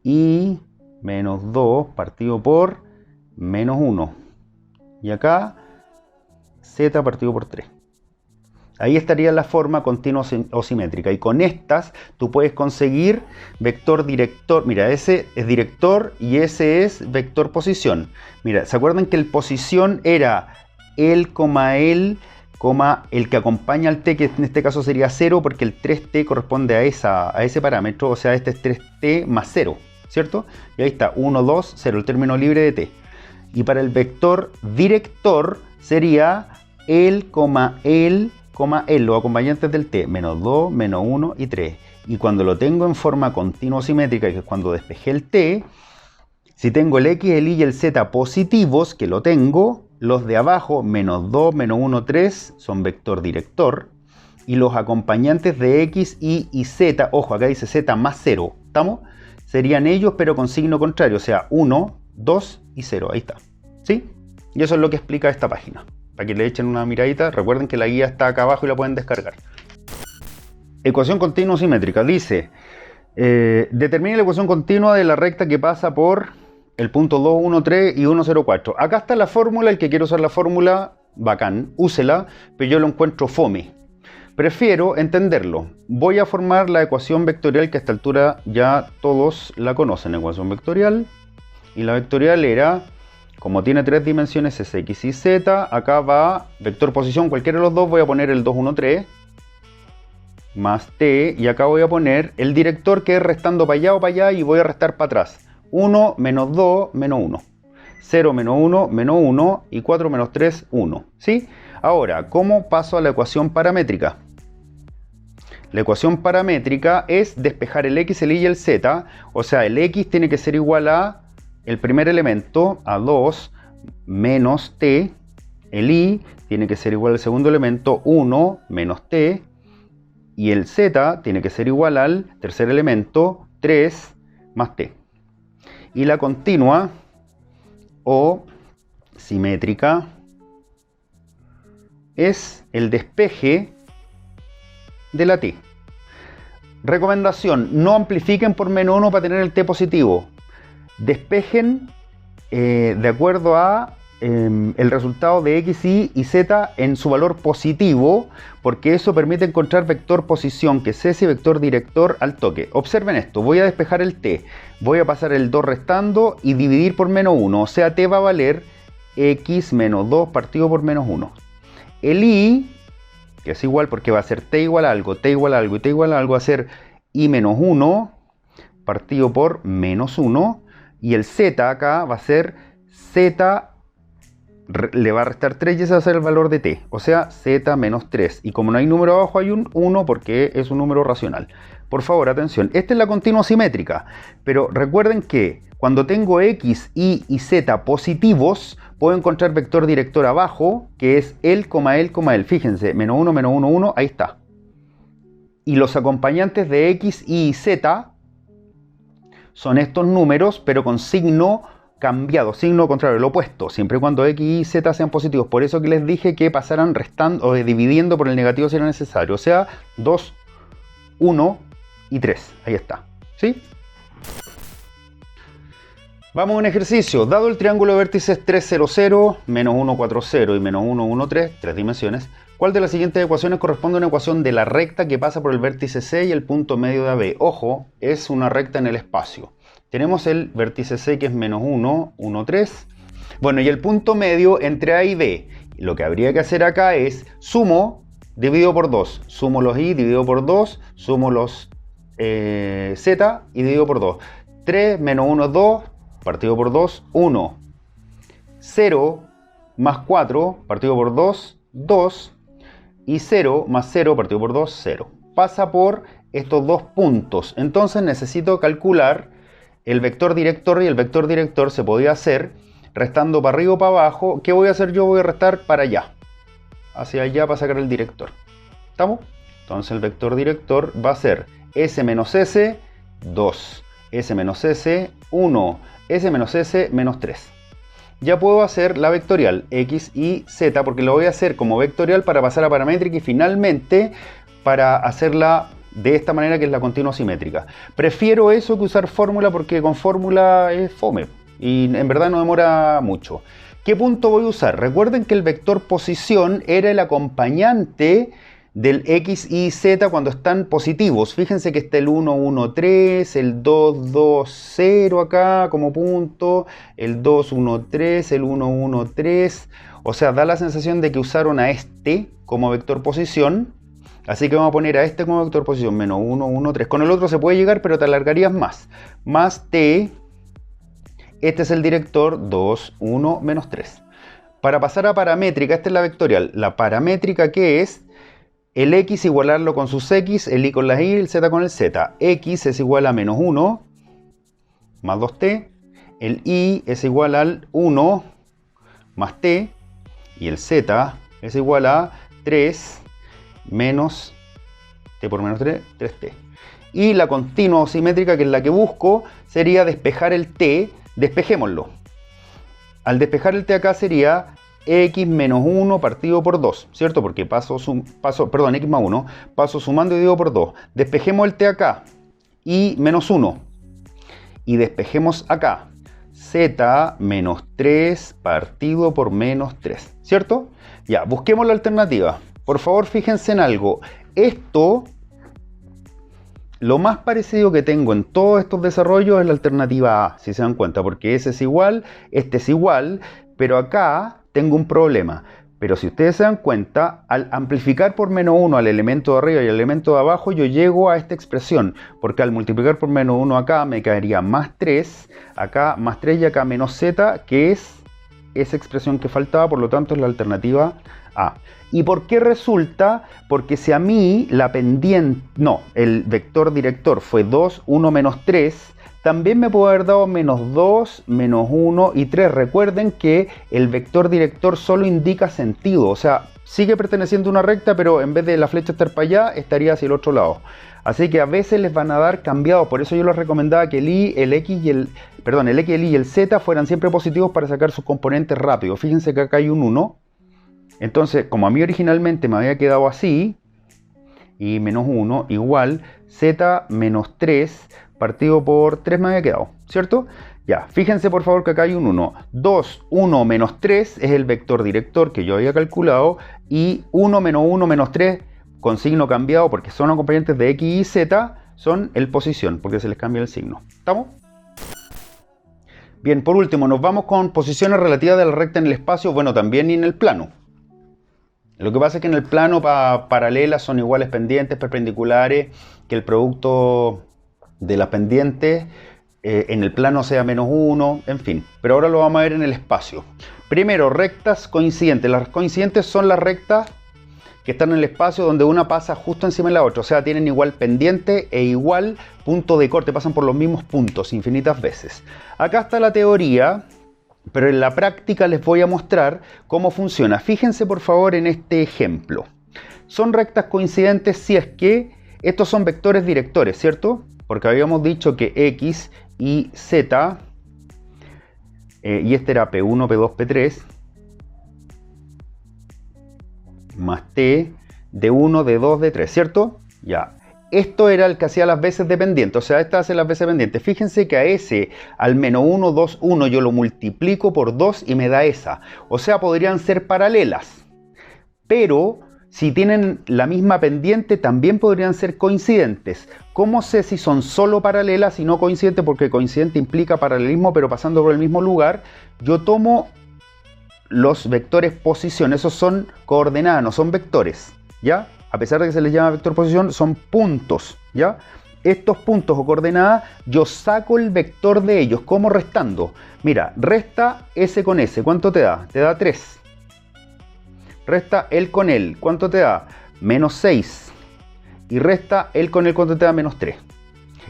Y menos 2 partido por menos 1. Y acá z partido por 3. Ahí estaría la forma continua o simétrica. Y con estas tú puedes conseguir vector director. Mira, ese es director y ese es vector posición. Mira, ¿se acuerdan que el posición era el, el que acompaña al t, que en este caso sería 0, porque el 3t corresponde a ese parámetro, o sea, este es 3t más 0, ¿cierto? Y ahí está, 1, 2, 0, el término libre de t. Y para el vector director sería el, los acompañantes del t, menos 2, menos 1 y 3. Y cuando lo tengo en forma continua simétrica, que es cuando despejé el t, si tengo el x, el y y el z positivos, que lo tengo, los de abajo, menos 2, menos 1, 3, son vector director. Y los acompañantes de x, y y z, ojo, acá dice z más 0, ¿estamos? Serían ellos, pero con signo contrario, o sea, 1, 2 y 0, ahí está. ¿Sí? Y eso es lo que explica esta página. Para que le echen una miradita, recuerden que la guía está acá abajo y la pueden descargar. Ecuación continua simétrica. Dice, determine la ecuación continua de la recta que pasa por el punto 2, 1, 3 y 1, 0, 4. Acá está la fórmula, el que quiere usar la fórmula, bacán, úsela, pero yo lo encuentro fome. Prefiero entenderlo. Voy a formar la ecuación vectorial, que a esta altura ya todos la conocen, ecuación vectorial. Y la vectorial era, como tiene 3 dimensiones, es x y z, acá va vector posición, cualquiera de los dos, voy a poner el 2, 1, 3, más t, y acá voy a poner el director, que es restando para allá o para allá, y voy a restar para atrás. 1, menos 2, menos 1. 0, menos 1, menos 1, y 4 menos 3, 1. ¿Sí? Ahora, ¿cómo paso a la ecuación paramétrica? La ecuación paramétrica es despejar el x, el y y el z, o sea, el x tiene que ser igual a el primer elemento, a 2 menos t, el y tiene que ser igual al segundo elemento, 1 menos t, y el z tiene que ser igual al tercer elemento, 3 más t. Y la continua o simétrica es el despeje de la t. Recomendación, no amplifiquen por menos 1 para tener el t positivo. Despejen de acuerdo a el resultado de x, y z en su valor positivo, porque eso permite encontrar vector posición, que es ese vector director al toque. Observen esto, voy a despejar el t, voy a pasar el 2 restando y dividir por menos 1, o sea, t va a valer x menos 2 partido por menos 1. El y, que es igual porque va a ser t igual a algo, t igual a algo y t igual a algo, va a ser y menos 1 partido por menos 1, y el z acá va a ser z, le va a restar 3 y ese va a ser el valor de t, o sea, z menos 3. Y como no hay número abajo, hay un 1 porque es un número racional. Por favor, atención, esta es la continua simétrica, pero recuerden que cuando tengo x, y z positivos, puedo encontrar vector director abajo, que es el, el. Fíjense, menos 1, menos 1, 1, ahí está. Y los acompañantes de x, y z son estos números, pero con signo cambiado, signo contrario, el opuesto, siempre y cuando x y z sean positivos. Por eso que les dije que pasaran restando o dividiendo por el negativo si era necesario. O sea, 2, 1 y 3. Ahí está. ¿Sí? Vamos a un ejercicio. Dado el triángulo de vértices 3, 0, 0, menos 1, 4, 0 y menos 1, 1, 3, 3 dimensiones, ¿cuál de las siguientes ecuaciones corresponde a una ecuación de la recta que pasa por el vértice C y el punto medio de AB? Ojo, es una recta en el espacio. Tenemos el vértice C, que es menos 1, 1, 3. Bueno, y el punto medio entre A y B. Lo que habría que hacer acá es sumo, dividido por 2. Sumo los Y, dividido por 2. Sumo los Z y dividido por 2. 3 menos 1 es 2, partido por 2, 1. 0 más 4, partido por 2, 2. Y 0 más 0, partido por 2, 0. Pasa por estos dos puntos. Entonces necesito calcular el vector director, y el vector director se podía hacer restando para arriba o para abajo. ¿Qué voy a hacer yo? Voy a restar para allá, hacia allá, para sacar el director. ¿Estamos? Entonces el vector director va a ser s menos s, 2, s menos s, 1, s menos s, menos 3. Ya puedo hacer la vectorial x y z, porque lo voy a hacer como vectorial para pasar a paramétrica y finalmente para hacerla de esta manera, que es la continua simétrica. Prefiero eso que usar fórmula, porque con fórmula es fome y en verdad no demora mucho. ¿Qué punto voy a usar? Recuerden que el vector posición era el acompañante del x, y, z cuando están positivos. Fíjense que está el 1, 1, 3, el 2, 2, 0 acá como punto, el 2, 1, 3, el 1, 1, 3. O sea, da la sensación de que usaron a este como vector posición. Así que vamos a poner a este como vector posición, menos 1, 1, 3. Con el otro se puede llegar, pero te alargarías más. Más t, este es el director, 2, 1, menos 3. Para pasar a paramétrica, esta es la vectorial. La paramétrica, ¿qué es? El x igualarlo con sus x, el y con las y, el z con el z. X es igual a menos 1, más 2t. El y es igual al 1, más t. Y el z es igual a 3, menos t por menos 3, 3t. Y la continua o simétrica, que es la que busco, sería despejar el t. Despejémoslo. Al despejar el t acá sería x menos 1 partido por 2, ¿cierto? Porque x más 1, paso sumando y divido por 2. Despejemos el t acá, y menos 1. Y despejemos acá, z menos 3 partido por menos 3, ¿cierto? Ya, busquemos la alternativa. Por favor, fíjense en algo. Esto, lo más parecido que tengo en todos estos desarrollos es la alternativa A, si se dan cuenta, porque ese es igual, este es igual, pero acá tengo un problema. Pero si ustedes se dan cuenta, al amplificar por menos 1 al elemento de arriba y al elemento de abajo, yo llego a esta expresión, porque al multiplicar por menos 1 acá me quedaría más 3, acá más 3 y acá menos z, que es esa expresión que faltaba, por lo tanto es la alternativa A. ¿Y por qué resulta? Porque si a mí la pendiente, el vector director fue 2, 1, menos 3, también me puede haber dado menos 2, menos 1 y 3. Recuerden que el vector director solo indica sentido, o sea, sigue perteneciendo a una recta, pero en vez de la flecha estar para allá, estaría hacia el otro lado. Así que a veces les van a dar cambiados, por eso yo les recomendaba que el y, el x y el y el z fueran siempre positivos para sacar sus componentes rápido. Fíjense que acá hay un 1. Entonces, como a mí originalmente me había quedado así, y menos 1 igual z menos 3 partido por 3 me había quedado, ¿cierto? Ya, fíjense por favor que acá hay un 1. 2, 1 menos 3 es el vector director que yo había calculado, y 1 menos 1 menos 3 con signo cambiado porque son acompañantes de x y z, son el posición, porque se les cambia el signo. ¿Estamos? Bien, por último, nos vamos con posiciones relativas de la recta en el espacio, bueno, también en el plano. Lo que pasa es que en el plano paralelas son iguales pendientes, perpendiculares, que el producto de las pendientes en el plano sea menos 1, en fin. Pero ahora lo vamos a ver en el espacio. Primero, rectas coincidentes. Las coincidentes son las rectas que están en el espacio donde una pasa justo encima de la otra. O sea, tienen igual pendiente e igual punto de corte. Pasan por los mismos puntos infinitas veces. Acá está la teoría, pero en la práctica les voy a mostrar cómo funciona. Fíjense por favor en este ejemplo. Son rectas coincidentes si es que estos son vectores directores, ¿cierto? Porque habíamos dicho que x y z, y este era P1, P2, P3, más t, de 1, de 2, de 3, ¿cierto? Ya. Esto era el que hacía las veces de pendiente, o sea, esta hace las veces pendientes. Fíjense que a ese, al menos 1, 2, 1, yo lo multiplico por 2 y me da esa. O sea, podrían ser paralelas. Pero si tienen la misma pendiente, también podrían ser coincidentes. ¿Cómo sé si son solo paralelas y no coincidentes? Porque coincidente implica paralelismo, pero pasando por el mismo lugar. Yo tomo los vectores posición, esos son coordenadas, no son vectores, ¿ya? A pesar de que se les llama vector posición, son puntos, ¿ya? Estos puntos o coordenadas, yo saco el vector de ellos. ¿Cómo restando? Mira, resta S con S, ¿cuánto te da? Te da 3. Resta L con L, ¿cuánto te da? Menos 6. Y resta L con L, ¿cuánto te da? Menos 3.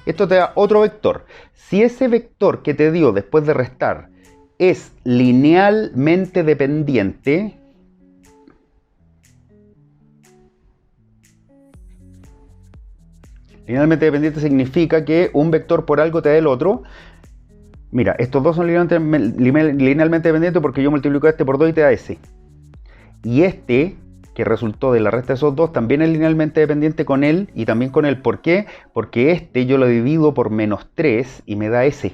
Esto te da otro vector. Si ese vector que te dio después de restar es linealmente dependiente, linealmente dependiente significa que un vector por algo te da el otro. Mira, estos dos son linealmente dependientes porque yo multiplico este por 2 y te da ese. Y este, que resultó de la resta de esos dos, también es linealmente dependiente con él y también con él. ¿Por qué? Porque este yo lo divido por menos 3 y me da ese.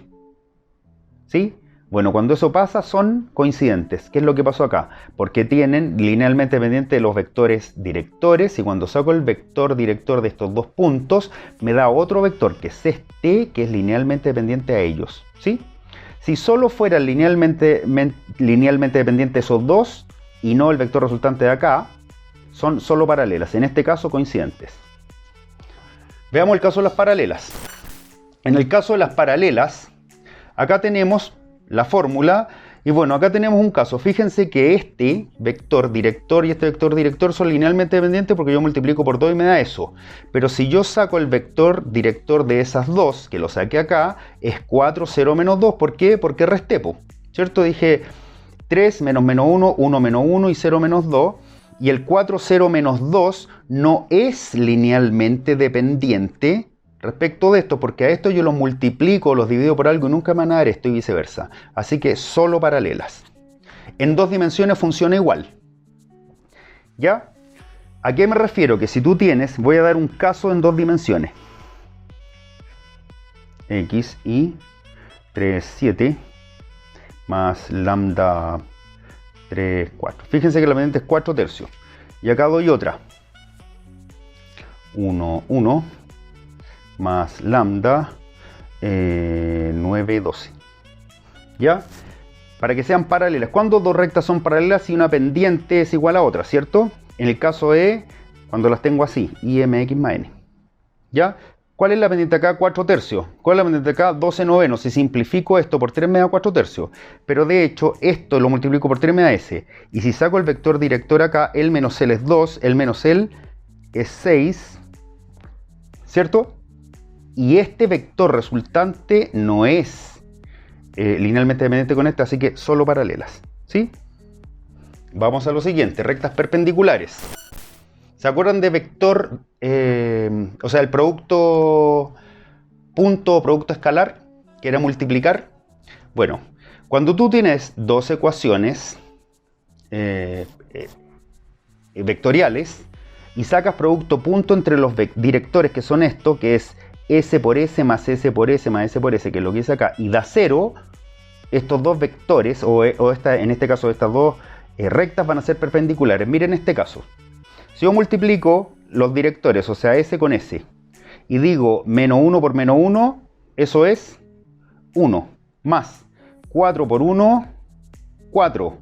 ¿Sí? Bueno, cuando eso pasa son coincidentes. ¿Qué es lo que pasó acá? Porque tienen linealmente dependientes los vectores directores, y cuando saco el vector director de estos dos puntos, me da otro vector que es este, que es linealmente dependiente a ellos. ¿Sí? Si solo fueran linealmente dependientes esos dos, y no el vector resultante de acá, son solo paralelas, en este caso coincidentes. Veamos el caso de las paralelas. En el caso de las paralelas, acá tenemos la fórmula. Y bueno, acá tenemos un caso. Fíjense que este vector director y este vector director son linealmente dependientes porque yo multiplico por 2 y me da eso. Pero si yo saco el vector director de esas dos, que lo saqué acá, es 4, 0, menos 2. ¿Por qué? Porque resté, ¿cierto? Dije 3 menos menos 1, 1 menos 1 y 0 menos 2. Y el 4, 0 menos 2 no es linealmente dependiente respecto de esto, porque a esto yo los multiplico, los divido por algo y nunca me van a dar esto y viceversa. Así que solo paralelas. En dos dimensiones funciona igual. ¿Ya? ¿A qué me refiero? Que si tú tienes, voy a dar un caso en dos dimensiones. X y 3, 7 más lambda 3, 4. Fíjense que la pendiente es 4 tercios. Y acá doy otra. 1, 1. Más lambda 9, 12. ¿Ya? Para que sean paralelas. ¿Cuándo dos rectas son paralelas? Si una pendiente es igual a otra, ¿cierto? En el caso E, cuando las tengo así, I, M, X más N. ¿Ya? ¿Cuál es la pendiente acá? 4 tercios. ¿Cuál es la pendiente acá? 12 novenos. Si simplifico esto por 3 me da 4 tercios. Pero de hecho, esto lo multiplico por 3 me da S. Y si saco el vector director acá, el menos L es 2, el menos L es 6. ¿Cierto? Y este vector resultante no es linealmente dependiente con este, así que solo paralelas. ¿Sí? Vamos a lo siguiente, rectas perpendiculares. ¿Se acuerdan de vector, o sea, el producto punto o producto escalar, que era multiplicar? Bueno, cuando tú tienes dos ecuaciones vectoriales y sacas producto punto entre los directores, que son esto, que es S por S más S por S más S por S, que es lo que dice acá, y da 0, estos dos vectores, en este caso estas dos rectas van a ser perpendiculares. Miren este caso. Si yo multiplico los directores, o sea, S con S, y digo menos 1 por menos 1, eso es 1, más 4 por 1, 4,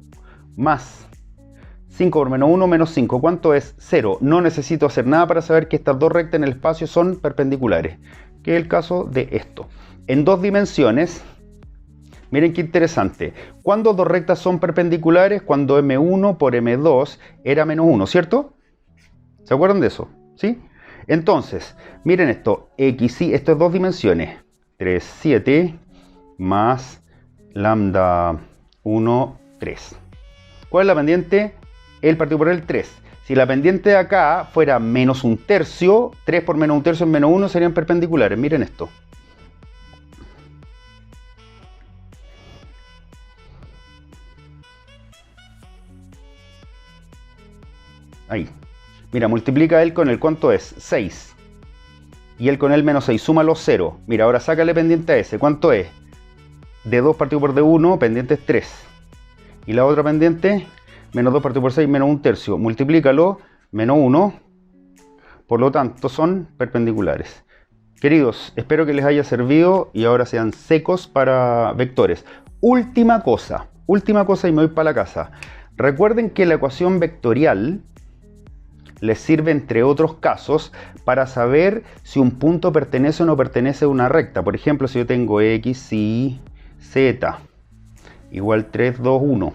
más 5 por menos 1, menos 5. ¿Cuánto es? 0. No necesito hacer nada para saber que estas dos rectas en el espacio son perpendiculares, que es el caso de esto. En dos dimensiones, miren qué interesante. ¿Cuándo dos rectas son perpendiculares? Cuando M1 por M2 era menos 1, ¿cierto? ¿Se acuerdan de eso? ¿Sí? Entonces, miren esto. X, y esto es dos dimensiones. 3, 7 más lambda 1, 3. ¿Cuál es la pendiente? El partido por el 3. Si la pendiente de acá fuera menos un tercio, 3 por menos un tercio es menos 1, serían perpendiculares. Miren esto. Ahí. Mira, multiplica él con el, ¿cuánto es? 6. Y él con el menos 6, suma los 0. Mira, ahora sácale pendiente a ese. ¿Cuánto es? D2 partido por D1, pendiente es 3. Y la otra pendiente, menos 2 partido por 6, menos 1 tercio. Multiplícalo, menos 1. Por lo tanto, son perpendiculares. Queridos, espero que les haya servido y ahora sean secos para vectores. Última cosa y me voy para la casa. Recuerden que la ecuación vectorial les sirve, entre otros casos, para saber si un punto pertenece o no pertenece a una recta. Por ejemplo, si yo tengo X, Y, Z igual 3, 2, 1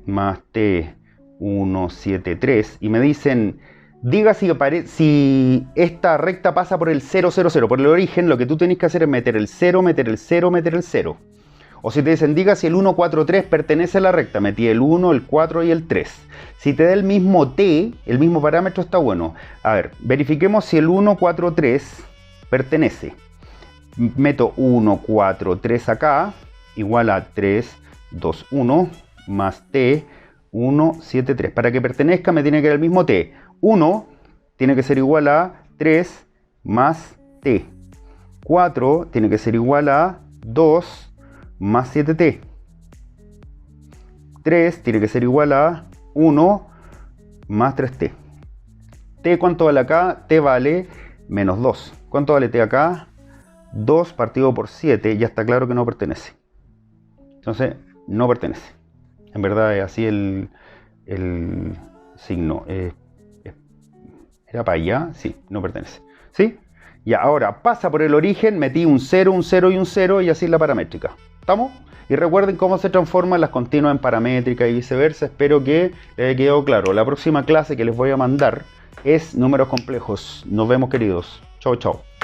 más T, 1, 7, 3 y me dicen, diga si esta recta pasa por el 0, 0, 0, por el origen, lo que tú tenés que hacer es meter el 0, meter el 0, meter el 0. O si te dicen, diga si el 1, 4, 3 pertenece a la recta, metí el 1, el 4 y el 3. Si te da el mismo T, el mismo parámetro, está bueno. A ver, verifiquemos si el 1, 4, 3 pertenece. Meto 1, 4, 3 acá, igual a 3, 2, 1, más T, 1, 7, 3. Para que pertenezca me tiene que dar el mismo T. 1 tiene que ser igual a 3 más T. 4 tiene que ser igual a 2 más 7t. 3 tiene que ser igual a 1 más 3t. T, ¿cuánto vale acá? T vale menos 2. ¿Cuánto vale t acá? 2 partido por 7. Ya está claro que no pertenece. Entonces, no pertenece. En verdad es así el signo. ¿Era para allá? Sí, no pertenece. ¿Sí? Y ahora pasa por el origen, metí un 0 y un 0 y así la paramétrica. ¿Estamos? Y recuerden cómo se transforman las continuas en paramétrica y viceversa. Espero que les haya quedado claro. La próxima clase que les voy a mandar es números complejos. Nos vemos, queridos. Chau, chau.